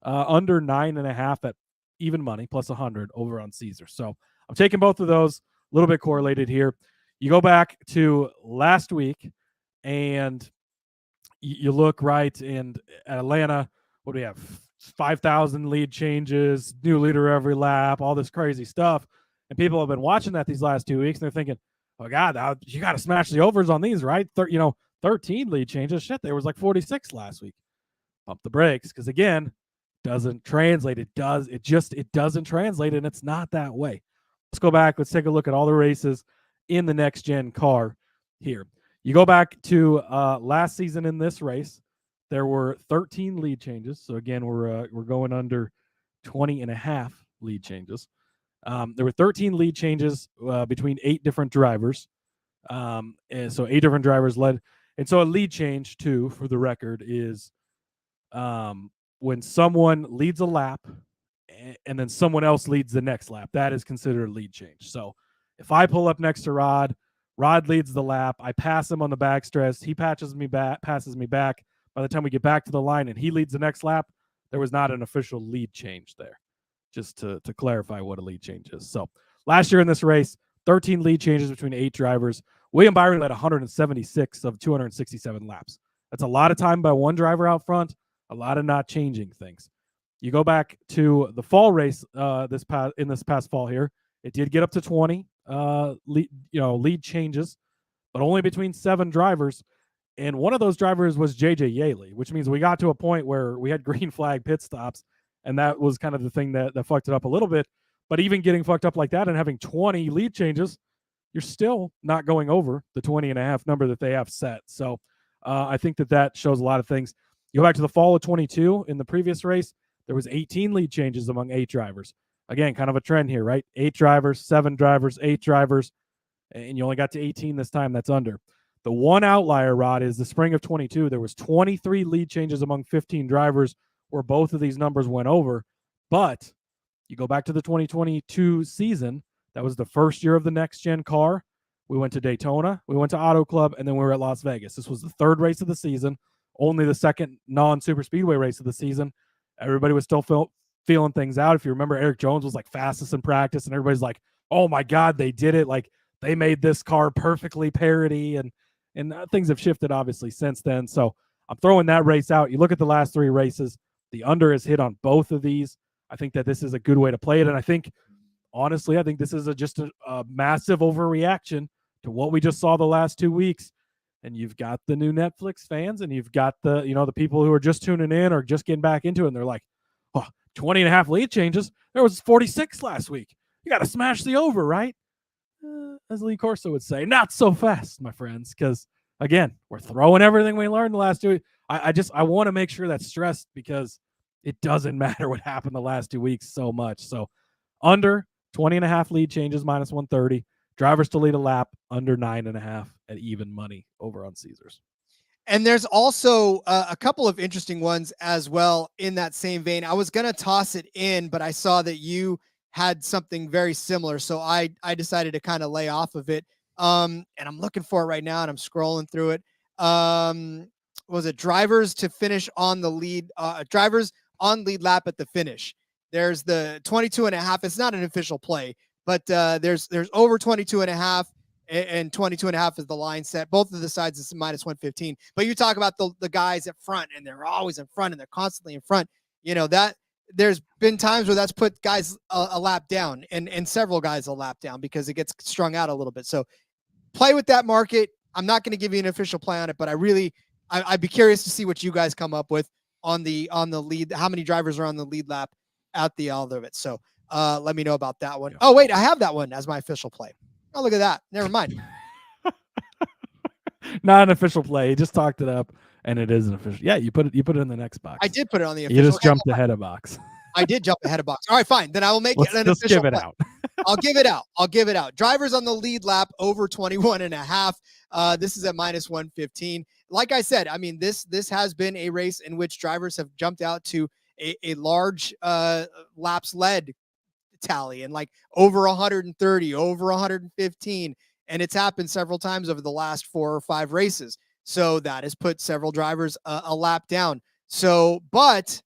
under 9.5 at even money, plus 100 over on Caesars. So I'm taking both of those, a little bit correlated here. You go back to last week and you look right, and at Atlanta, what do we have? 5,000 lead changes, new leader every lap, all this crazy stuff. And people have been watching that these last 2 weeks, and they're thinking, oh, God, you got to smash the overs on these, right? 13 lead changes. Shit, there was like 46 last week. Pump the brakes, because, again, doesn't translate. It doesn't translate, and it's not that way. Let's go back. Let's take a look at all the races in the next-gen car here. You go back to last season in this race, there were 13 lead changes. So, again, we're going under 20.5 lead changes. There were 13 lead changes between 8 different drivers. And so 8 different drivers led. And so a lead change, too, for the record, is when someone leads a lap and then someone else leads the next lap. That is considered a lead change. So if I pull up next to Rod leads the lap. I pass him on the backstretch. He passes me back. By the time we get back to the line and he leads the next lap, there was not an official lead change there. Just to clarify what a lead change is. So last year in this race, 13 lead changes between 8 drivers. William Byron led 176 of 267 laps. That's a lot of time by one driver out front, a lot of not changing things. You go back to the fall race this past fall here. It did get up to 20 lead changes, but only between 7 drivers. And one of those drivers was J.J. Yaley, which means we got to a point where we had green flag pit stops. And that was kind of the thing that fucked it up a little bit. But even getting fucked up like that and having 20 lead changes, you're still not going over the 20.5 number that they have set. So I think that shows a lot of things. You go back to the fall of 22 in the previous race, there was 18 lead changes among 8 drivers. Again, kind of a trend here, right? 8 drivers, 7 drivers, 8 drivers, and you only got to 18 this time. That's under. The one outlier, Rod, is the spring of 22. There was 23 lead changes among 15 drivers where both of these numbers went over. But you go back to the 2022 season, that was the first year of the next-gen car. We went to Daytona, we went to Auto Club, and then we were at Las Vegas. This was the 3rd race of the season. only the second non-super speedway race of the season, everybody was still feeling things out. If you remember, Eric Jones was like fastest in practice, and everybody's like, oh my God, they did it. Like they made this car perfectly parity, and things have shifted obviously since then. So I'm throwing that race out. You look at the last 3 races, the under is hit on both of these. I think that this is a good way to play it. And I think, honestly, this is just a massive overreaction to what we just saw the last 2 weeks. And you've got the new Netflix fans, and you've got the, the people who are just tuning in or just getting back into it. And they're like, 20 and a half lead changes. There was 46 last week. You got to smash the over, right? As Lee Corso would say, not so fast, my friends, because again, we're throwing everything we learned the last 2 weeks. I want to make sure that's stressed, because it doesn't matter what happened the last 2 weeks so much. So under 20 and a half lead changes, minus 130. Drivers to lead a lap, under 9.5 at even money over on Caesars. And there's also a couple of interesting ones as well in that same vein. I was going to toss it in, but I saw that you had something very similar. So I decided to kind of lay off of it. And I'm looking for it right now, and I'm scrolling through it. Was it drivers to finish on the lead, drivers on lead lap at the finish? There's the 22.5. It's not an official play, but there's over 22.5, and 22.5 is the line set. Both of the sides is minus 115. But you talk about the guys at front, and they're always in front, and they're constantly in front. That there's been times where that's put guys a lap down, and several guys a lap down, because it gets strung out a little bit. So play with that market. I'm not going to give you an official play on it, but I'd be curious to see what you guys come up with on the lead. How many drivers are on the lead lap at the end of it? So let me know about that one. Oh wait, I have that one as my official play. Oh, look at that. Never mind. Not an official play. You just talked it up, and it is an official. Yeah, you put it in the next box. I did put it on the official. You just jumped ahead of box. I did jump ahead of box. All right, fine. Then I will make it an just official give it play. out. I'll give it out. Drivers on the lead lap over 21.5. This is at minus 115. Like I said, I mean, this has been a race in which drivers have jumped out to a large laps led tally, and like over 130, over 115. And it's happened several times over the last 4 or 5 races. So that has put several drivers a lap down. So, but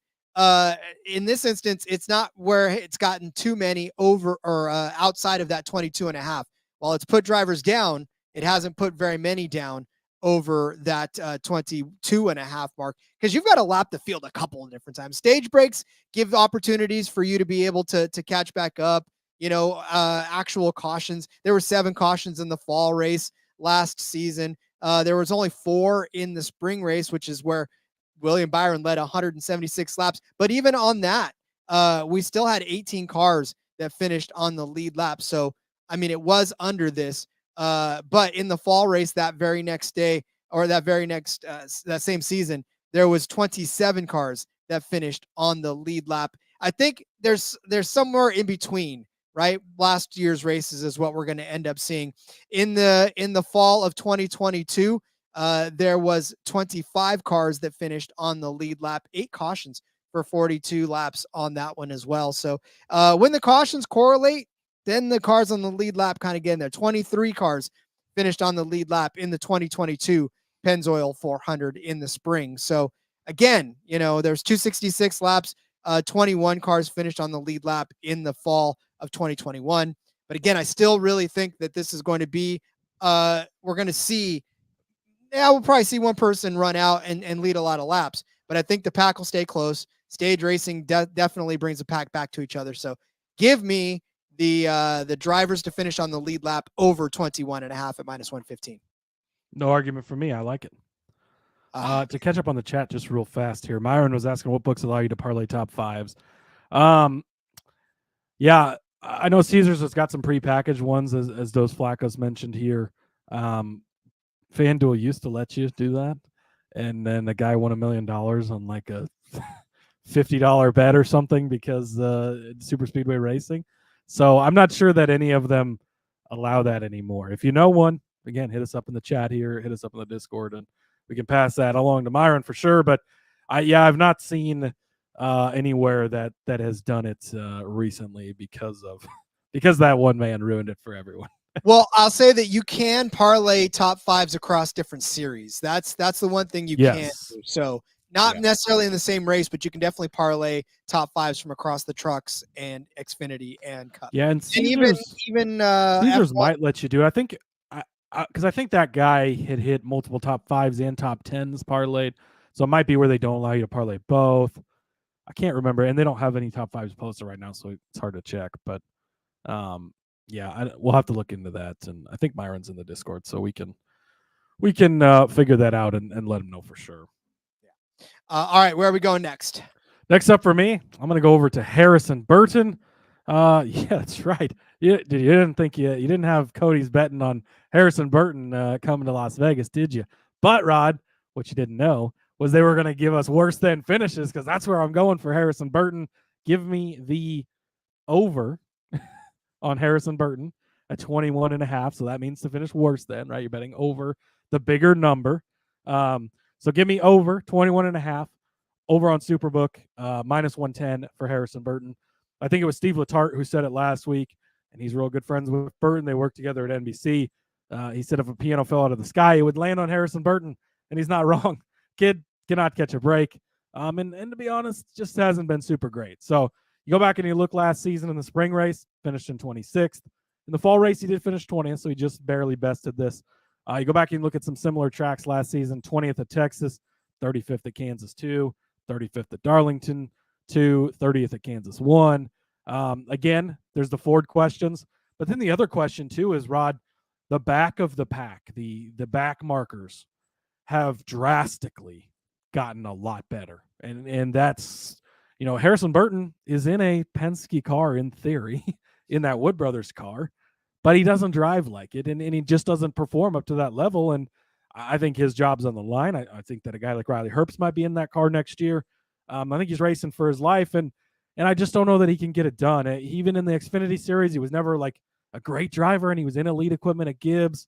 in this instance, it's not where it's gotten too many over or outside of that 22.5. While it's put drivers down, it hasn't put very many down over that 22.5 mark, because you've got to lap the field a couple of different times. Stage breaks give opportunities for you to be able to catch back up. Actual cautions. There were 7 cautions in the fall race last season. There was only 4 in the spring race, which is where William Byron led 176 laps. But even on that, we still had 18 cars that finished on the lead lap. So, I mean, it was under this. But in the fall race that very next day, or that very next, that same season, there was 27 cars that finished on the lead lap. I think there's somewhere in between, right? Last year's races is what we're going to end up seeing. In the fall of 2022, there was 25 cars that finished on the lead lap, 8 cautions for 42 laps on that one as well. So when the cautions correlate, then the cars on the lead lap kind of get in there. 23 cars finished on the lead lap in the 2022 Pennzoil 400 in the spring. So again, there's 266 laps, 21 cars finished on the lead lap in the fall of 2021. But again, I still really think that this is going to be, we're going to see, we'll probably see one person run out and lead a lot of laps, but I think the pack will stay close. Stage racing definitely brings the pack back to each other. So give me the drivers to finish on the lead lap over 21.5 at minus 115. No argument for me. I like it. To catch up on the chat just real fast here, Myron was asking what books allow you to parlay top 5s. Yeah, I know Caesars has got some prepackaged ones, as those Flacos mentioned here. FanDuel used to let you do that, and then the guy won $1 million on like a $50 bet or something because super speedway racing. So I'm not sure that any of them allow that anymore. If you know one, again, hit us up in the chat here, hit us up in the Discord, and we can pass that along to Myron for sure. But I've not seen anywhere that has done it recently because that one man ruined it for everyone. Well, I'll say that you can parlay top fives across different series. That's the one thing you can Yes. do. So not Yeah. necessarily in the same race, but you can definitely parlay top fives from across the trucks and Xfinity and Cup. Yeah, and And even Caesars F1. might let you do. I think because I think that guy had hit multiple top fives and top tens parlayed, so it might be where they don't allow you to parlay both. I can't remember, and they don't have any top fives posted right now, so it's hard to check. But yeah, we'll have to look into that. And I think Myron's in the Discord, so we can figure that out and let him know for sure. All right, where are we going next? Next up for me, I'm going to go over to Harrison Burton. Yeah, that's right. You didn't think you didn't have Cody's betting on Harrison Burton coming to Las Vegas, did you? But Rod, what you didn't know was they were going to give us worse than finishes, because that's where I'm going for Harrison Burton. Give me the over on Harrison Burton at 21.5. So that means to finish worse than, right? You're betting over the bigger number. So give me over 21.5. Over on Superbook, minus 110 for Harrison Burton. I think it was Steve Letarte who said it last week, and he's real good friends with Burton. They work together at NBC. He said if a piano fell out of the sky, it would land on Harrison Burton, and he's not wrong. Kid cannot catch a break. And to be honest, just hasn't been super great. So you go back and you look last season in the spring race, finished in 26th. In the fall race, he did finish 20th, so he just barely bested this. You go back and look at some similar tracks last season, 20th at Texas, 35th at Kansas 2, 35th at Darlington 2, 30th at Kansas 1. Again, there's the Ford questions. But then the other question, too, is, Rod, the back of the pack, the back markers have drastically gotten a lot better. And that's, Harrison Burton is in a Penske car in theory, in that Wood Brothers car, but he doesn't drive like it, and he just doesn't perform up to that level. And I think his job's on the line. I think that a guy like Riley Herbst might be in that car next year. I think he's racing for his life, and I just don't know that he can get it done. Even in the Xfinity Series, he was never like a great driver, and he was in elite equipment at Gibbs.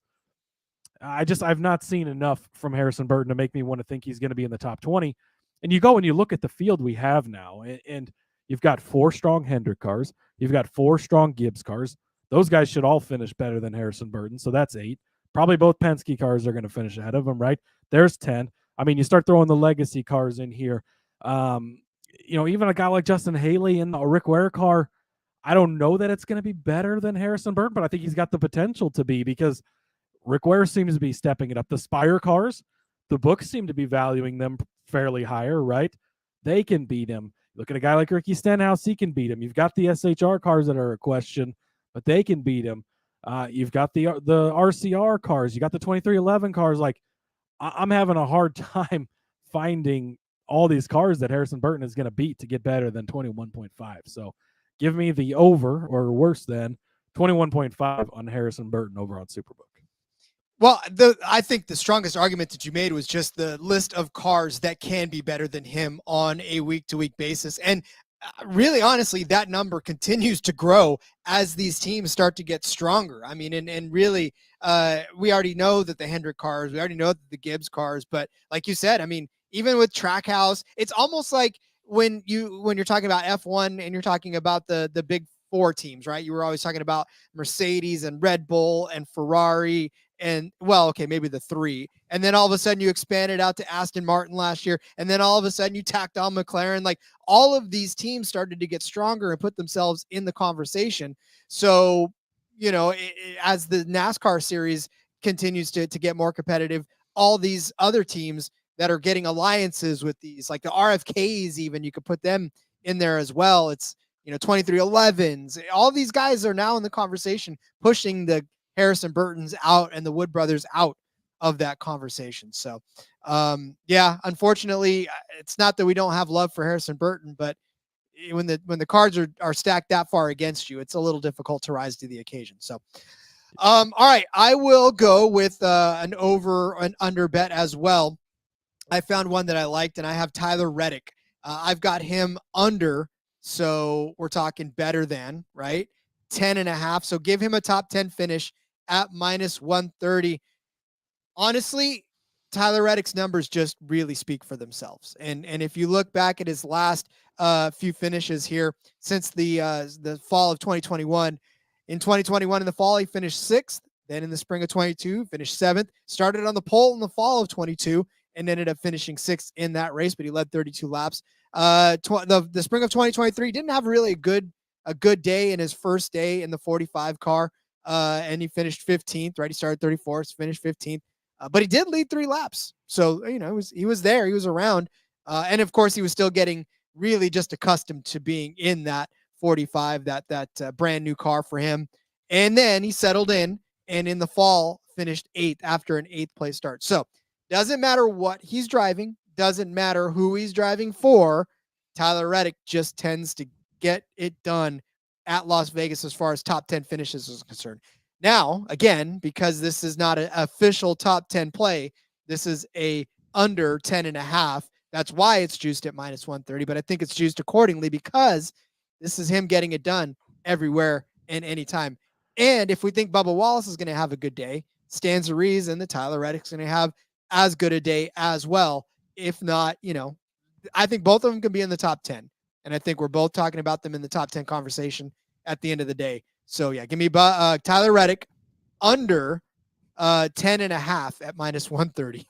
I've not seen enough from Harrison Burton to make me want to think he's going to be in the top 20. And you go and you look at the field we have now, and you've got 4 strong Hendrick cars. You've got 4 strong Gibbs cars. Those guys should all finish better than Harrison Burton, so that's 8. Probably both Penske cars are going to finish ahead of him, right? There's 10. I mean, you start throwing the legacy cars in here. Even a guy like Justin Haley in a Rick Ware car, I don't know that it's going to be better than Harrison Burton, but I think he's got the potential to be, because Rick Ware seems to be stepping it up. The Spire cars, the books seem to be valuing them fairly higher, right? They can beat him. Look at a guy like Ricky Stenhouse, he can beat him. You've got the SHR cars that are a question, but they can beat him. You've got the RCR cars. You got the 2311 cars. Like, I'm having a hard time finding all these cars that Harrison Burton is going to beat to get better than 21.5. So give me the over, or worse than 21.5 on Harrison Burton over on Superbook. Well, I think the strongest argument that you made was just the list of cars that can be better than him on a week-to-week basis. And really, honestly, that number continues to grow as these teams start to get stronger. I mean, and really, we already know that the Hendrick cars, we already know that the Gibbs cars, but like you said, I mean, even with Trackhouse, it's almost like when you're talking about F1 and you're talking about the big 4 teams, right? You were always talking about Mercedes and Red Bull and Ferrari, and maybe the 3. And then all of a sudden you expanded out to Aston Martin last year. And then all of a sudden you tacked on McLaren. Like, all of these teams started to get stronger and put themselves in the conversation. So, as the NASCAR series continues to get more competitive, all these other teams that are getting alliances with these, like the RFKs, even, you could put them in there as well. It's, 2311s. All these guys are now in the conversation, pushing the Harrison Burton's out and the Wood Brothers out of that conversation. So, unfortunately, it's not that we don't have love for Harrison Burton, but when the cards are stacked that far against you, it's a little difficult to rise to the occasion. So, all right, I will go with an over and under bet as well. I found one that I liked, and I have Tyler Reddick. I've got him under, so we're talking better than, right? 10.5. So give him a top 10 finish at minus 130. Honestly, Tyler Reddick's numbers just really speak for themselves. And if you look back at his last few finishes here since the fall of 2021, In 2021 in the fall, he finished 6th. Then in the spring of 22, finished 7th. Started on the pole in the fall of 22 and ended up finishing 6th in that race, but he led 32 laps. The spring of 2023 didn't have really a good day in his first day in the 45 car, and he finished 15th. Right, he started 34th, finished 15th, but he did lead 3 laps. So he was there, he was around, and of course he was still getting really just accustomed to being in that 45, that brand new car for him. And then he settled in, and in the fall finished 8th after an 8th place start. So doesn't matter what he's driving, doesn't matter who he's driving for. Tyler Reddick just tends to get it done at Las Vegas as far as top 10 finishes is concerned. Now, again, because this is not an official top 10 play, this is a under 10.5. That's why it's juiced at -130, but I think it's juiced accordingly because this is him getting it done everywhere and anytime. And if we think Bubba Wallace is going to have a good day, stands to reason that Tyler Reddick's going to have as good a day as well. If not, I think both of them can be in the top 10. And I think we're both talking about them in the top 10 conversation at the end of the day. So yeah, give me Tyler Reddick under 10.5 at -130.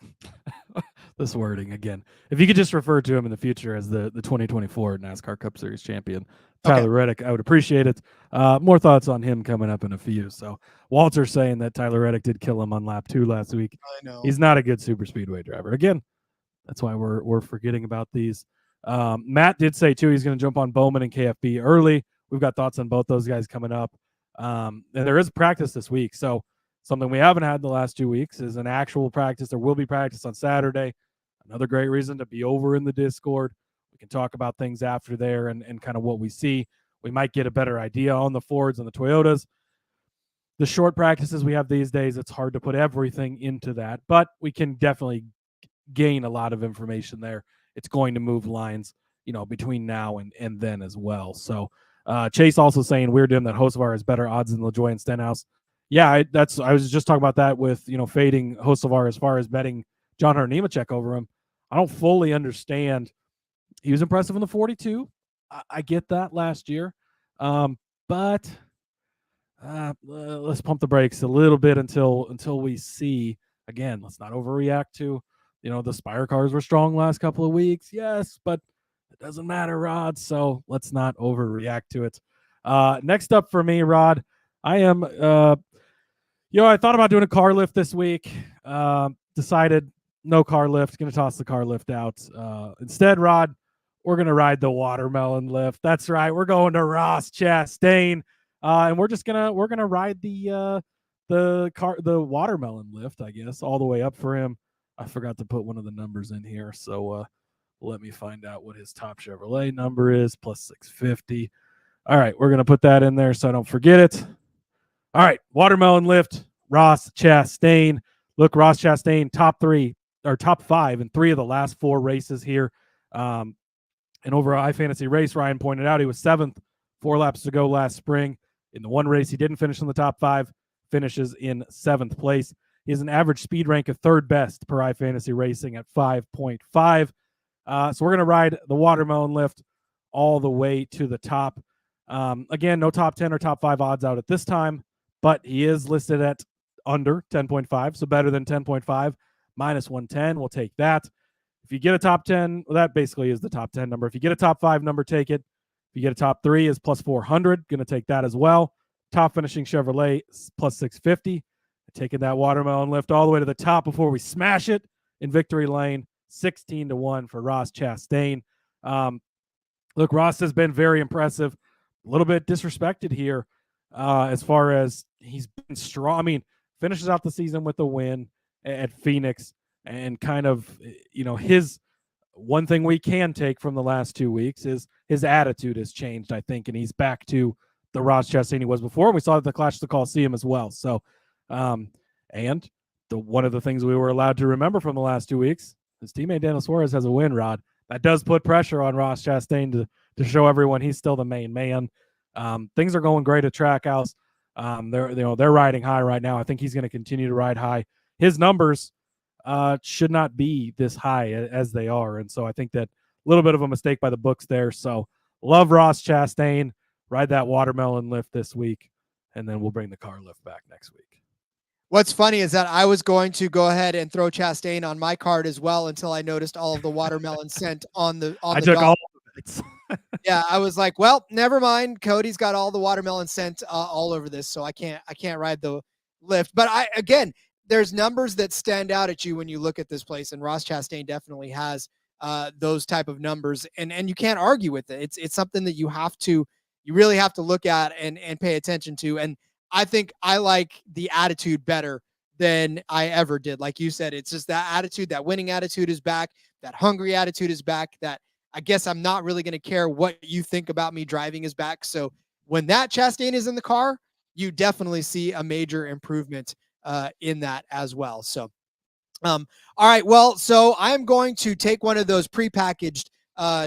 This wording again. If you could just refer to him in the future as the 2024 NASCAR Cup Series champion, Tyler Reddick, I would appreciate it. More thoughts on him coming up in a few. So Walter saying that Tyler Reddick did kill him on lap 2 last week. I know. He's not a good super speedway driver. Again, that's why we're forgetting about these. Matt did say too he's going to jump on Bowman and KFB early. We've got thoughts on both those guys coming up. And there is practice this week. So something we haven't had the last 2 weeks is an actual practice. There will be practice on Saturday. Another great reason to be over in the Discord. We can talk about things after there and kind of what we see. We might get a better idea on the Fords and the Toyotas. The short practices we have these days, it's hard to put everything into that, but we can definitely gain a lot of information there. It's going to move lines, between now and then as well. So Chase also saying weird to him that Hocevar has better odds than LaJoie and Stenhouse. Yeah, I was just talking about that with, fading Hocevar as far as betting John Hunter Nemechek over him. I don't fully understand. He was impressive in the 42. I get that last year. But let's pump the brakes a little bit until we see. Again, let's not overreact to, the Spire cars were strong last couple of weeks. Yes, but it doesn't matter, Rod. So let's not overreact to it. Next up for me, Rod, I am, I thought about doing a car lift this week. Decided no car lift, going to toss the car lift out. Instead, Rod, we're going to ride the watermelon lift. That's right. We're going to Ross Chastain. And we're going to ride the watermelon lift, I guess, all the way up for him. I forgot to put one of the numbers in here. So let me find out what his top Chevrolet number is, plus 650. All right. We're going to put that in there so I don't forget it. All right. Watermelon lift, Ross Chastain. Look, Ross Chastain, top 5 in 3 of the last 4 races here. And over a iFantasy race, Ryan pointed out he was 7th, 4 laps to go last spring. In the one race, he didn't finish in the top 5, finishes in 7th place. He has an average speed rank of 3rd best per iFantasy Racing at 5.5. So we're going to ride the watermelon lift all the way to the top. Again, no top 10 or top 5 odds out at this time, but he is listed at under 10.5, so better than 10.5, -110. We'll take that. If you get a top 10, well, that basically is the top 10 number. If you get a top 5 number, take it. If you get a top 3 is plus 400, going to take that as well. Top finishing Chevrolet plus 650. Taking that watermelon lift all the way to the top before we smash it in victory lane. 16-1 for Ross Chastain. Look, Ross has been very impressive. A little bit disrespected here as far as he's been strong. I mean, finishes out the season with a win at Phoenix, and kind of, his one thing we can take from the last 2 weeks is his attitude has changed, I think, and he's back to the Ross Chastain he was before. And we saw the Clash of the Coliseum as well. So, and one of the things we were allowed to remember from the last 2 weeks, his teammate Daniel Suarez has a win, Rod. That does put pressure on Ross Chastain to show everyone he's still the main man. Things are going great at Trackhouse. They're riding high right now. I think he's going to continue to ride high. His numbers should not be this high as they are, and so I think that a little bit of a mistake by the books there. So love Ross Chastain. Ride that watermelon lift this week. and then we'll bring the car lift back next week. What's funny is that I was going to go ahead and throw Chastain on my card as well until I noticed all of the watermelon scent on the I took all of it. Yeah, I was like, well, never mind. Cody's got all the watermelon scent all over this, so I can't ride the lift. But there's numbers that stand out at you when you look at this place, and Ross Chastain definitely has those type of numbers, and you can't argue with it. It's something that you really have to look at and pay attention to. And I think I like the attitude better than I ever did. Like you said, it's just that attitude, that winning attitude is back. That hungry attitude is back. That I guess I'm not really going to care what you think about me driving is back. So when that Chastain is in the car, you definitely see a major improvement in that as well. So, all right. Well, so I'm going to take one of those prepackaged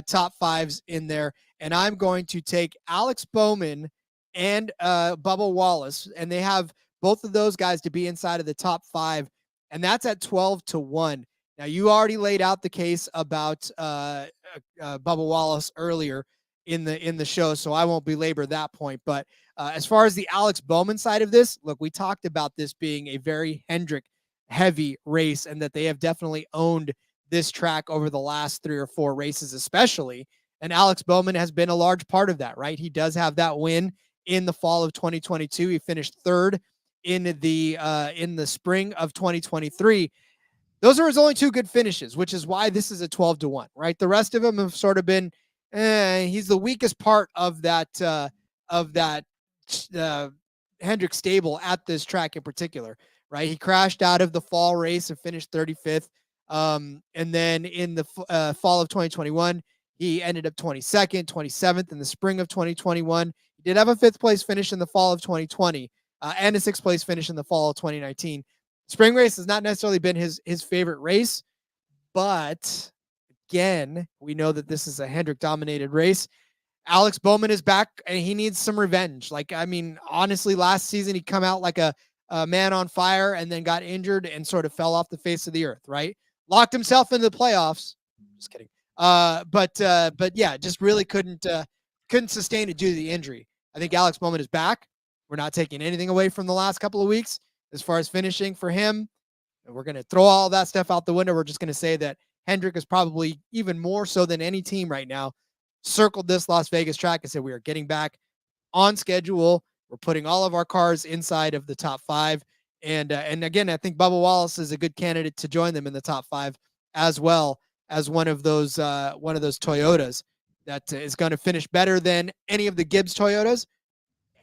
top fives in there, and I'm going to take Alex Bowman and Bubba Wallace, and they have both of those guys to be inside of the top five, and that's at 12-1. Now, you already laid out the case about Bubba Wallace earlier in the show, so I won't belabor that point. But as far as the Alex Bowman side of this, look, we talked about this being a very Hendrick heavy race, and that they have definitely owned this track over the last 3 or 4 races, especially. And Alex Bowman has been a large part of that, right? He does have that win in the fall of 2022. He finished 3rd in the spring of 2023. Those are his only 2 good finishes, which is why this is a 12-1, right? The rest of them have sort of been, he's the weakest part of that Hendrick stable at this track in particular, right? He crashed out of the fall race and finished 35th. And then in the fall of 2021, he ended up 22nd, 27th in the spring of 2021. He did have a 5th place finish in the fall of 2020 and a 6th place finish in the fall of 2019. Spring race has not necessarily been his favorite race, but again, we know that this is a Hendrick dominated race. Alex Bowman is back and he needs some revenge. Like, I mean, honestly, last season he come out like a man on fire and then got injured and sort of fell off the face of the earth, right? Locked himself into the playoffs. Just kidding. But yeah, just really couldn't sustain it due to the injury. I think Alex Bowman is back. We're not taking anything away from the last couple of weeks as far as finishing for him. We're going to throw all that stuff out the window. We're just going to say that Hendrick is probably even more so than any team right now circled this Las Vegas track and said, we are getting back on schedule. We're putting all of our cars inside of the top 5. And again, I think Bubba Wallace is a good candidate to join them in the top 5 as well as one of those Toyotas that is going to finish better than any of the Gibbs Toyotas,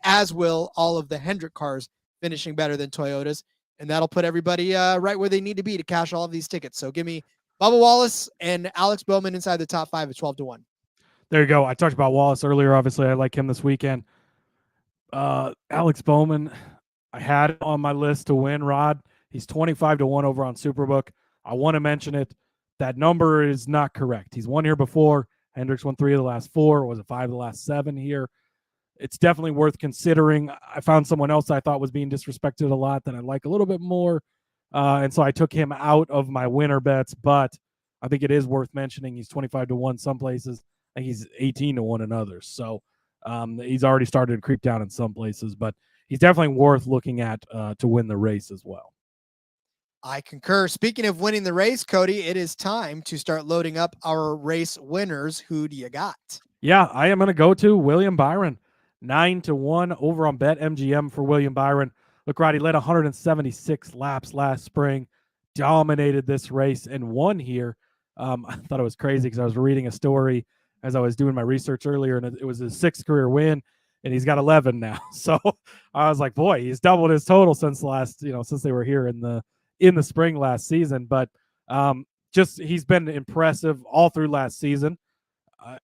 as will all of the Hendrick cars finishing better than Toyotas. And that'll put everybody right where they need to be to cash all of these tickets. So give me Bubba Wallace and Alex Bowman inside the top 5 at 12-1. There you go. I talked about Wallace earlier. Obviously, I like him this weekend. Alex Bowman, I had him on my list to win, Rod. He's 25-1 over on Superbook. I want to mention it. That number is not correct. He's won here before. Hendrick's won 3 of the last 4. Was it 5 of the last 7 here? It's definitely worth considering. I found someone else I thought was being disrespected a lot that I like a little bit more. And so I took him out of my winner bets, but I think it is worth mentioning. He's 25-1 some places. I think he's 18-1 in others. So he's already started to creep down in some places, but he's definitely worth looking at to win the race as well. I concur. Speaking of winning the race, Cody, it is time to start loading up our race winners. Who do you got? Yeah, I am going to go to William Byron. 9-1 over on BetMGM for William Byron. Look, Rod, he led 176 laps last spring, dominated this race, and won here. I thought it was crazy because I was reading a story as I was doing my research earlier, and it was his 6th career win, and he's got 11 now. So I was like, boy, he's doubled his total since since they were here in the spring last season. But just he's been impressive all through last season.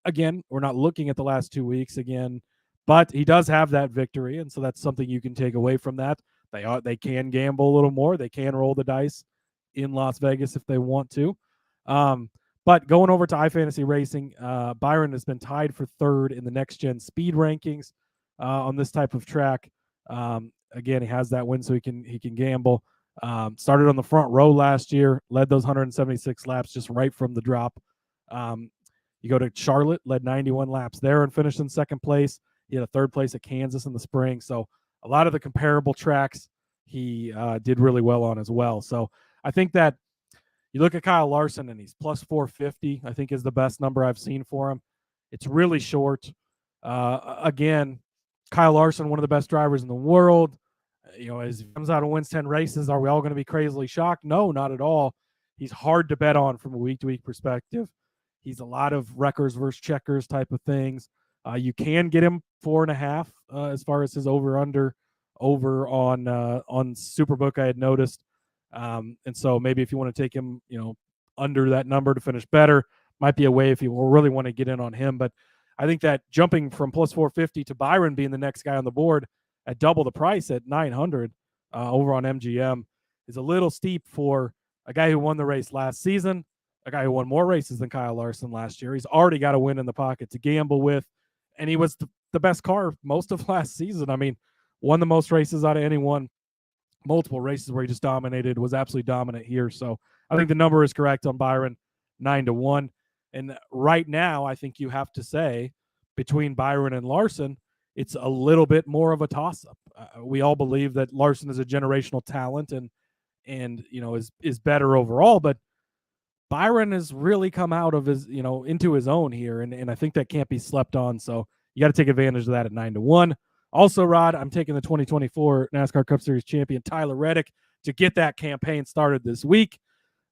Again, we're not looking at the last 2 weeks again, but he does have that victory, and so that's something you can take away from that. They can gamble a little more. They can roll the dice in Las Vegas if they want to. But going over to iFantasy Racing, Byron has been tied for 3rd in the next-gen speed rankings on this type of track. Again, he has that win, so he can gamble. Started on the front row last year, led those 176 laps just right from the drop. You go to Charlotte, led 91 laps there and finished in 2nd place. He had a 3rd place at Kansas in the spring. So A lot of the comparable tracks he did really well on as well. So I think that you look at Kyle Larson and he's plus 450, I think is the best number I've seen for him. It's really short. Again, Kyle Larson, one of the best drivers in the world. As he comes out and wins 10 races, are we all going to be crazily shocked? No, not at all. He's hard to bet on from a week-to-week perspective. He's a lot of wreckers versus checkers type of things. You can get him 4.5 as far as his over on Superbook, I had noticed. And so maybe if you want to take him, under that number to finish better, might be a way if you really want to get in on him. But I think that jumping from plus 450 to Byron being the next guy on the board at double the price at 900 over on MGM is a little steep for a guy who won the race last season, a guy who won more races than Kyle Larson last year. He's already got a win in the pocket to gamble with, and he was the best car most of last season. I mean, won the most races out of anyone, multiple races where he just dominated, was absolutely dominant here. So I think the number is correct on Byron, 9-1. And right now, I think you have to say between Byron and Larson, it's a little bit more of a toss-up. We all believe that Larson is a generational talent and is better overall, but Byron has really come out of his, into his own here, and I think that can't be slept on. So you got to take advantage of that at 9-1. Also, Rod, I'm taking the 2024 NASCAR Cup Series champion Tyler Reddick to get that campaign started this week.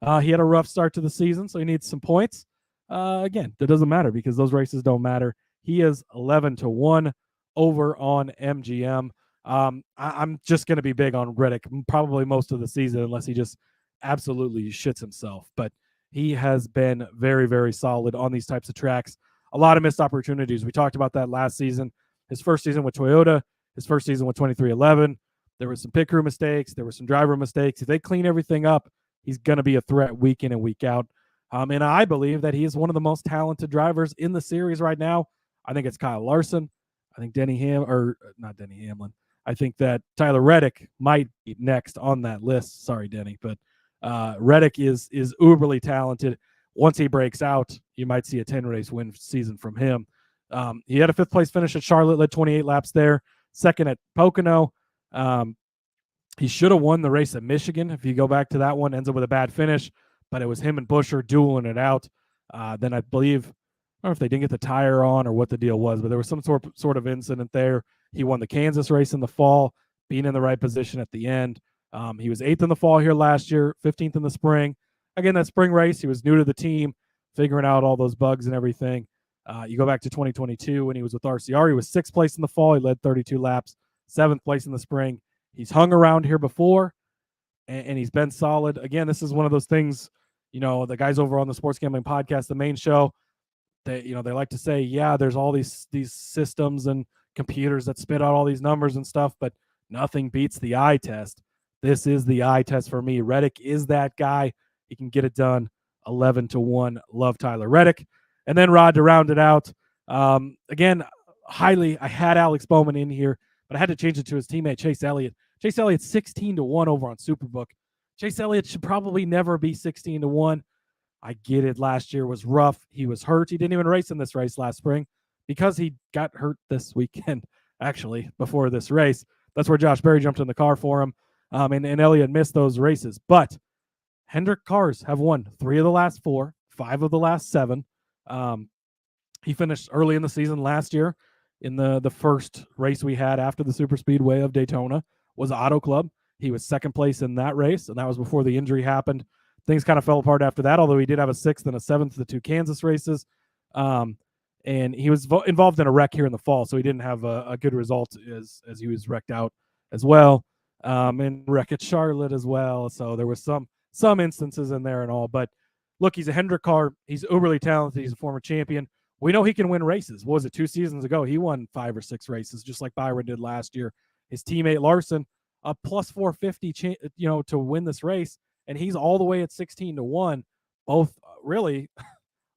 He had a rough start to the season, so he needs some points. Again, that doesn't matter because those races don't matter. He is 11-1 over on MGM. I'm just going to be big on Reddick probably most of the season unless he just absolutely shits himself. But he has been very, very solid on these types of tracks. A lot of missed opportunities. We talked about that last season. His first season with Toyota, his first season with 2311. There were some pit crew mistakes. There were some driver mistakes. If they clean everything up, he's going to be a threat week in and week out. And I believe that he is one of the most talented drivers in the series right now. I think it's Kyle Larson. I think not Denny Hamlin. I think that Tyler Reddick might be next on that list. Sorry, Denny, but Reddick is uberly talented. Once he breaks out, you might see a 10-race win season from him. He had a 5th place finish at Charlotte, led 28 laps there. Second at Pocono. He should have won the race at Michigan. If you go back to that one, ends up with a bad finish, but it was him and Buescher dueling it out. Then I believe, I don't know if they didn't get the tire on or what the deal was, but there was some sort of incident there. He won the Kansas race in the fall, being in the right position at the end. He was 8th in the fall here last year, 15th in the spring. Again, that spring race, he was new to the team, figuring out all those bugs and everything. You go back to 2022 when he was with RCR. He was 6th place in the fall. He led 32 laps, 7th place in the spring. He's hung around here before, and he's been solid. Again, this is one of those things, the guys over on the Sports Gambling Podcast, the main show, they like to say, yeah, there's all these systems and computers that spit out all these numbers and stuff, but nothing beats the eye test. This is the eye test for me. Reddick is that guy. He can get it done. 11-1. Love Tyler Reddick. And then Rod, to round it out, again, I had Alex Bowman in here, but I had to change it to his teammate, Chase Elliott. Chase Elliott's 16-1 over on Superbook. Chase Elliott should probably never be 16-1. I get it. Last year was rough. He was hurt. He didn't even race in this race last spring because he got hurt this weekend, actually, before this race. That's where Josh Berry jumped in the car for him, and Elliott missed those races. But Hendrick cars have won 3 of the last 4, 5 of the last 7. He finished early in the season last year in the first race we had after the Super Speedway of Daytona was Auto Club. He was 2nd place in that race, and that was before the injury happened. Things kind of fell apart after that, although he did have a 6th and a 7th, the 2 Kansas races. And he was involved in a wreck here in the fall, so he didn't have a good result as he was wrecked out as well. And wreck at Charlotte as well. So there was some instances in there and all. But look, he's a Hendrick car. He's uberly talented. He's a former champion. We know he can win races. What was it, 2 seasons ago? He won 5 or 6 races, just like Byron did last year. His teammate Larson, a plus 450, to win this race, and he's all the way at 16-1. Both really,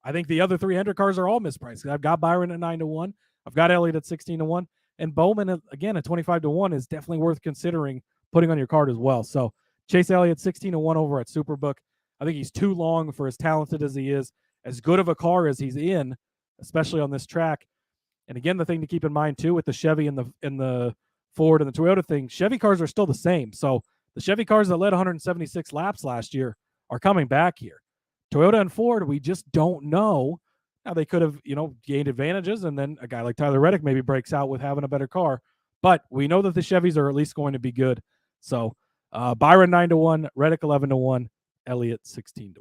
I think the other 3 Hendrick cars are all mispriced. I've got Byron at 9-1. I've got Elliott at 16-1, and Bowman again at 25-1 is definitely worth considering putting on your card as well. So Chase Elliott 16-1 over at Superbook. I think he's too long for as talented as he is, as good of a car as he's in, especially on this track. And again, the thing to keep in mind too with the Chevy and the Ford and the Toyota thing, Chevy cars are still the same. So the Chevy cars that led 176 laps last year are coming back here. Toyota and Ford, we just don't know. Now they could have, gained advantages, and then a guy like Tyler Reddick maybe breaks out with having a better car. But we know that the Chevys are at least going to be good. So Byron 9-1, Reddick 11-1, Elliott 16-1.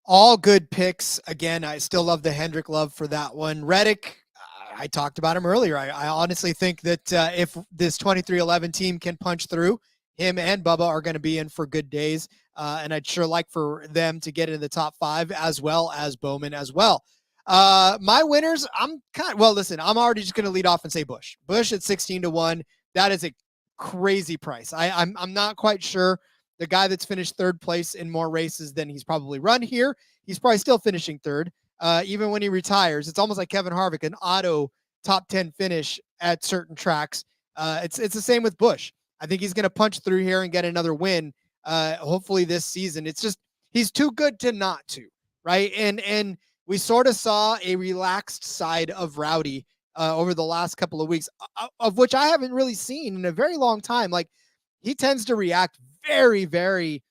All good picks. Again, I still love the Hendrick love for that one. Reddick, I talked about him earlier. I honestly think that if this 23-11 team can punch through, him and Bubba are going to be in for good days. And I'd sure like for them to get into the top 5 as well as Bowman as well. My winners, I'm already just going to lead off and say Busch. Busch at 16-1. That is a crazy price. I'm not quite sure. The guy that's finished third place in more races than he's probably run here, he's probably still finishing third. Even when he retires, it's almost like Kevin Harvick, an auto top 10 finish at certain tracks. It's the same with Busch. I think he's going to punch through here and get another win. Hopefully this season. It's just, he's too good to not to, right? And we sort of saw a relaxed side of Rowdy over the last couple of weeks, of which I haven't really seen in a very long time. Like, he tends to react very, very,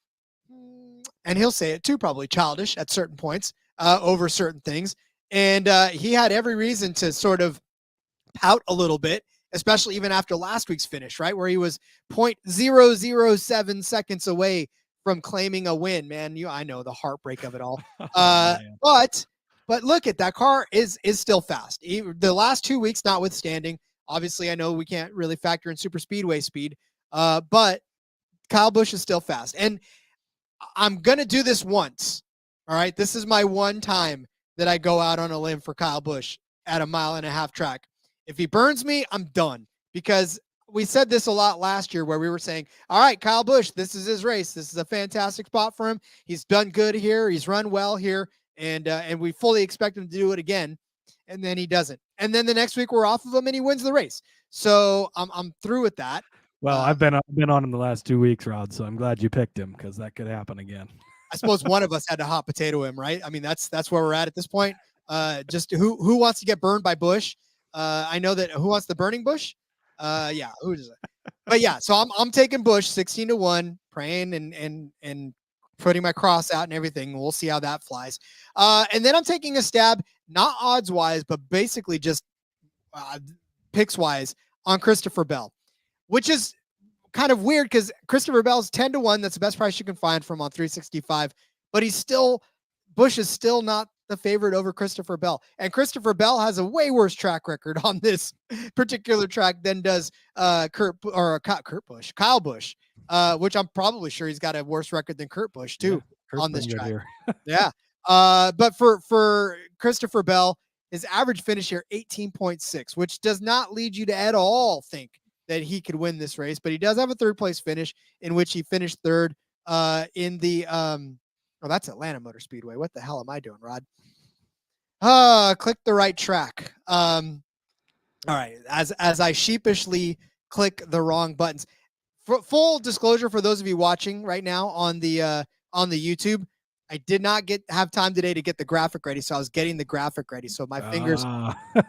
and he'll say it too, probably childish at certain points over certain things. And he had every reason to sort of pout a little bit, especially even after last week's finish, right? Where he was 0.007 seconds away from claiming a win, man. I know the heartbreak of it all. But look at that car is still fast. The last 2 weeks, notwithstanding, obviously I know we can't really factor in super speedway speed, but Kyle Busch is still fast. And I'm going to do this once. All right. This is my one time that I go out on a limb for Kyle Busch at a 1.5 mile track. If he burns me, I'm done, because we said this a lot last year where we were saying, all right, Kyle Busch, this is his race. This is a fantastic spot for him. He's done good here. He's run well here. And we fully expect him to do it again. And then he doesn't. And then the next week we're off of him and he wins the race. So I'm through with that. Well, I've been on him the last 2 weeks, Rod, so I'm glad you picked him, because that could happen again. I suppose one of us had to hot potato him, right? I mean, that's where we're at this point. Just who wants to get burned by Busch? I know that who wants the burning Busch? Yeah, who does it? But yeah, so I'm taking Busch 16-1, praying and putting my cross out and everything. We'll see how that flies. And then I'm taking a stab, not odds wise, but basically just picks wise on Christopher Bell, which is kind of weird because Christopher Bell's 10-1. That's the best price you can find from on 365, but Busch is still not the favorite over Christopher Bell. And Christopher Bell has a way worse track record on this particular track than does Kyle Busch, which I'm probably sure he's got a worse record than Kurt Busch too on this track. Yeah. But for Christopher Bell, his average finish here, 18.6, which does not lead you to at all think that he could win this race, but he does have a third place finish in which he finished third in the that's Atlanta Motor Speedway. What the hell am I doing, Rod? Click the right track. All right. As I sheepishly click the wrong buttons. Full disclosure for those of you watching right now on the YouTube, I did not have time today to get the graphic ready, so I was getting the graphic ready. So my fingers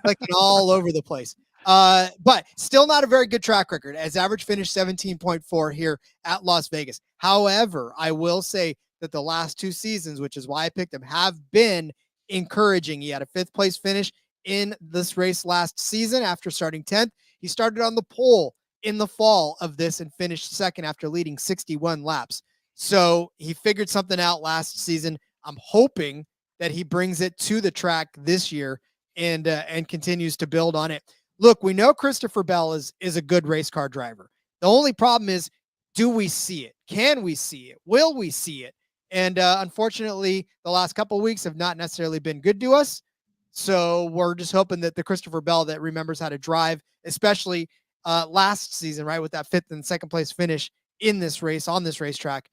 clicking all over the place. But still not a very good track record, as average finish 17.4 here at Las Vegas. However, I will say that the last 2 seasons, which is why I picked him, have been encouraging. He had a 5th place finish in this race last season after starting 10th. He started on the pole in the fall of this and finished 2nd after leading 61 laps. So he figured something out last season. I'm hoping that he brings it to the track this year and continues to build on it. Look, we know Christopher Bell is a good race car driver. The only problem is, do we see it? Can we see it? Will we see it? And unfortunately, the last couple of weeks have not necessarily been good to us. So we're just hoping that the Christopher Bell that remembers how to drive, especially last season, right, with that 5th and 2nd place finish in this race, on this racetrack,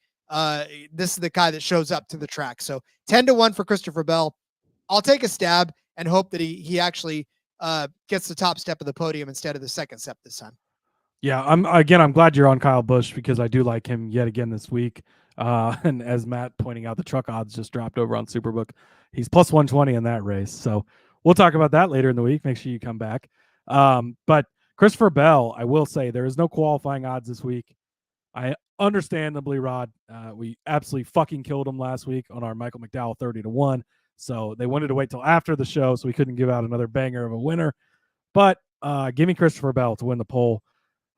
this is the guy that shows up to the track. So 10-1 for Christopher Bell. I'll take a stab and hope that he actually gets the top step of the podium instead of the 2nd step this time. Yeah, I'm glad you're on Kyle Busch, because I do like him yet again this week. And as Matt pointing out, the truck odds just dropped over on Superbook. He's plus 120 in that race. So we'll talk about that later in the week. Make sure you come back. But Christopher Bell, I will say there is no qualifying odds this week. I understandably, Rod, we absolutely fucking killed him last week on our Michael McDowell 30-1. So they wanted to wait till after the show so we couldn't give out another banger of a winner. But give me Christopher Bell to win the poll.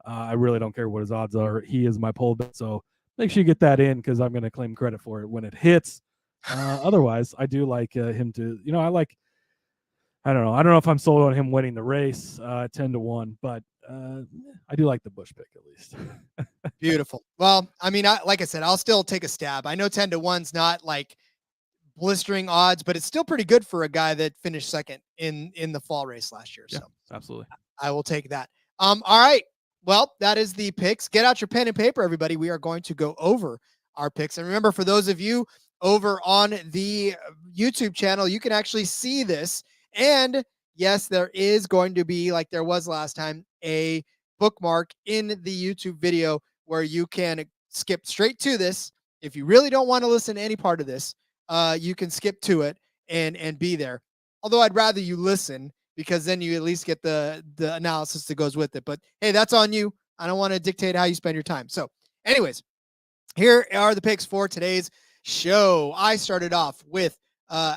I really don't care what his odds are. He is my poll bet. So make sure you get that in because I'm going to claim credit for it when it hits. Otherwise, I do like him to, I don't know. I don't know if I'm sold on him winning the race 10-1, but I do like the Busch pick at least. Beautiful. Well, I mean, like I said, I'll still take a stab. I know 10-1's not like blistering odds, but it's still pretty good for a guy that finished second in the fall race last year. Yeah, so absolutely. I will take that. All right. Well, that is the picks. Get out your pen and paper, everybody. We are going to go over our picks. And remember, for those of you over on the YouTube channel, you can actually see this. And yes, there is going to be, like there was last time, a bookmark in the YouTube video where you can skip straight to this. If you really don't want to listen to any part of this, you can skip to it and be there. Although I'd rather you listen because then you at least get the analysis that goes with it. But hey, that's on you. I don't want to dictate how you spend your time. So anyways, here are the picks for today's show. I started off with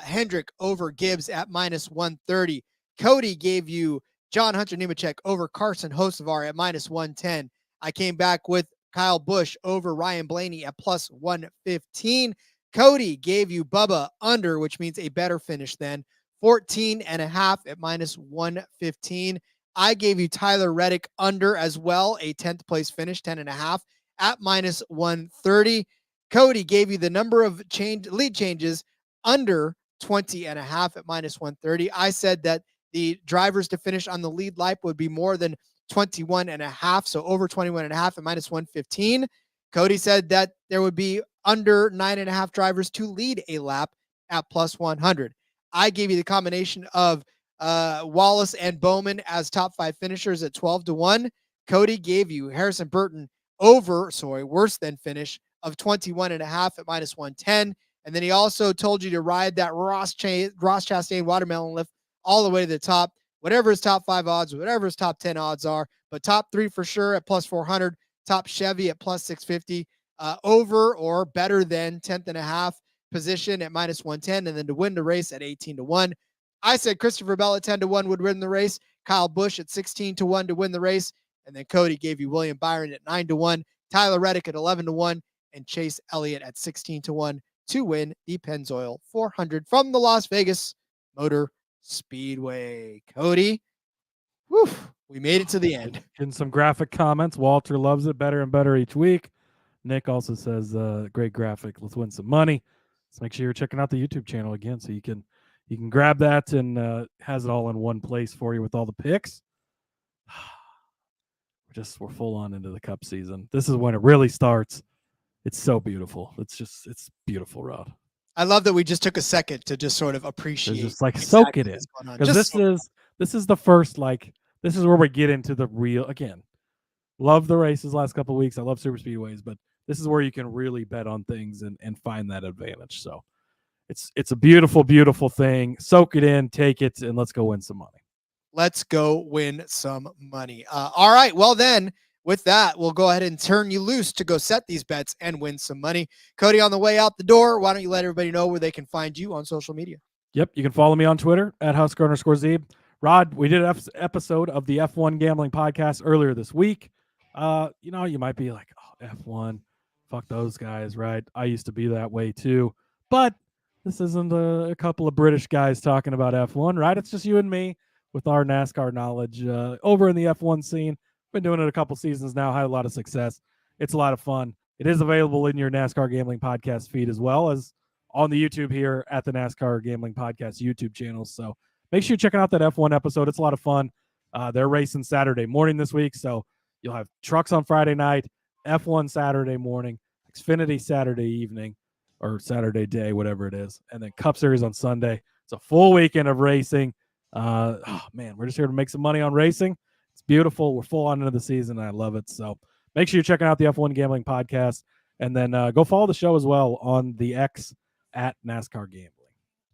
Hendrick over Gibbs at -130. Cody gave you John Hunter Nemechek over Carson Hocevar at -110. I came back with Kyle Busch over Ryan Blaney at +115. Cody gave you Bubba under, which means a better finish than 14.5 at -115. I gave you Tyler Reddick under as well, a 10th place finish, 10.5 at -130. Cody gave you the number of lead changes under 20.5 at -130. I said that the drivers to finish on the lead lap would be more than 21.5, so over 21.5 at -115. Cody said that there would be under 9.5 drivers to lead a lap at +100. I gave you the combination of Wallace and Bowman as top 5 finishers at 12-1. Cody gave you Harrison Burton worse than finish of 21.5 at -110. And then he also told you to ride that Ross Chastain watermelon lift all the way to the top, whatever his top 5 odds, whatever his top 10 odds are, but top 3 for sure at +400, top Chevy at +650, over or better than 10.5 position at -110, and then to win the race at 18-1. I said Christopher Bell at 10-1 would win the race, Kyle Busch at 16-1 to win the race, and then Cody gave you William Byron at 9-1, Tyler Reddick at 11-1, and Chase Elliott at 16-1 to win the Pennzoil 400 from the Las Vegas Motor Speedway. Cody, we made it to the end. Getting some graphic comments. Walter loves it better and better each week. Nick also says, great graphic. Let's win some money. So make sure you're checking out the YouTube channel again so you can grab that and has it all in one place for you with all the picks. We're full on into the Cup season. This is when it really starts. It's so beautiful. It's beautiful, Rod. I love that we just took a second to just sort of appreciate. Just like soak it in. Because this is the first, this is where we get into the real, again, love the races last couple of weeks. I love super speedways, but this is where you can really bet on things and find that advantage. So it's a beautiful, beautiful thing. Soak it in, take it, and let's go win some money. Let's go win some money. All right. Well, then with that, we'll go ahead and turn you loose to go set these bets and win some money. Cody, on the way out the door, why don't you let everybody know where they can find you on social media? Yep. You can follow me on Twitter at Husker_Zeeb. Rod, we did an episode of the F1 Gambling Podcast earlier this week. You might be like, oh, F1, fuck those guys, right? I used to be that way too. But this isn't a couple of British guys talking about F1, right? It's just you and me with our NASCAR knowledge over in the F1 scene. Been doing it a couple seasons now, had a lot of success. It's a lot of fun. It is available in your NASCAR Gambling Podcast feed as well as on the YouTube here at the NASCAR Gambling Podcast YouTube channel. So make sure you're checking out that F1 episode. It's a lot of fun. They're racing Saturday morning this week, so you'll have trucks on Friday night, F1 Saturday morning, Xfinity Saturday evening, or Saturday day, whatever it is, and then Cup Series on Sunday. It's a full weekend of racing. We're just here to make some money on racing. It's beautiful. We're full on into the season, and I love it. So make sure you're checking out the F1 Gambling Podcast, and then go follow the show as well on the X at NASCAR Gambling.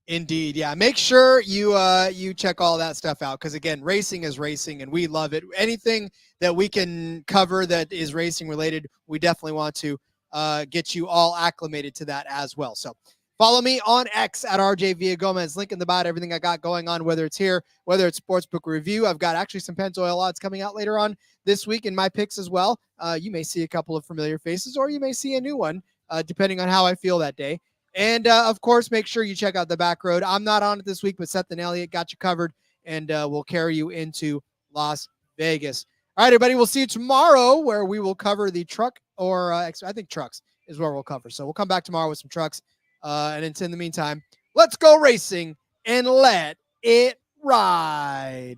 Indeed. Yeah. Make sure you check all that stuff out. Cause again, racing is racing and we love it. Anything that we can cover that is racing related, we definitely want to get you all acclimated to that as well. So follow me on X at RJ Villagomez. Link in the bio, everything I got going on, whether it's here, whether it's Sportsbook Review. I've got actually some Pennzoil odds coming out later on this week in my picks as well. You may see a couple of familiar faces or you may see a new one, depending on how I feel that day. And, of course, make sure you check out the Back Road. I'm not on it this week, but Seth and Elliott got you covered, and we'll carry you into Las Vegas. All right, everybody, we'll see you tomorrow where we will cover the truck, or I think trucks is where we'll cover. So we'll come back tomorrow with some trucks. And in the meantime, let's go racing and let it ride.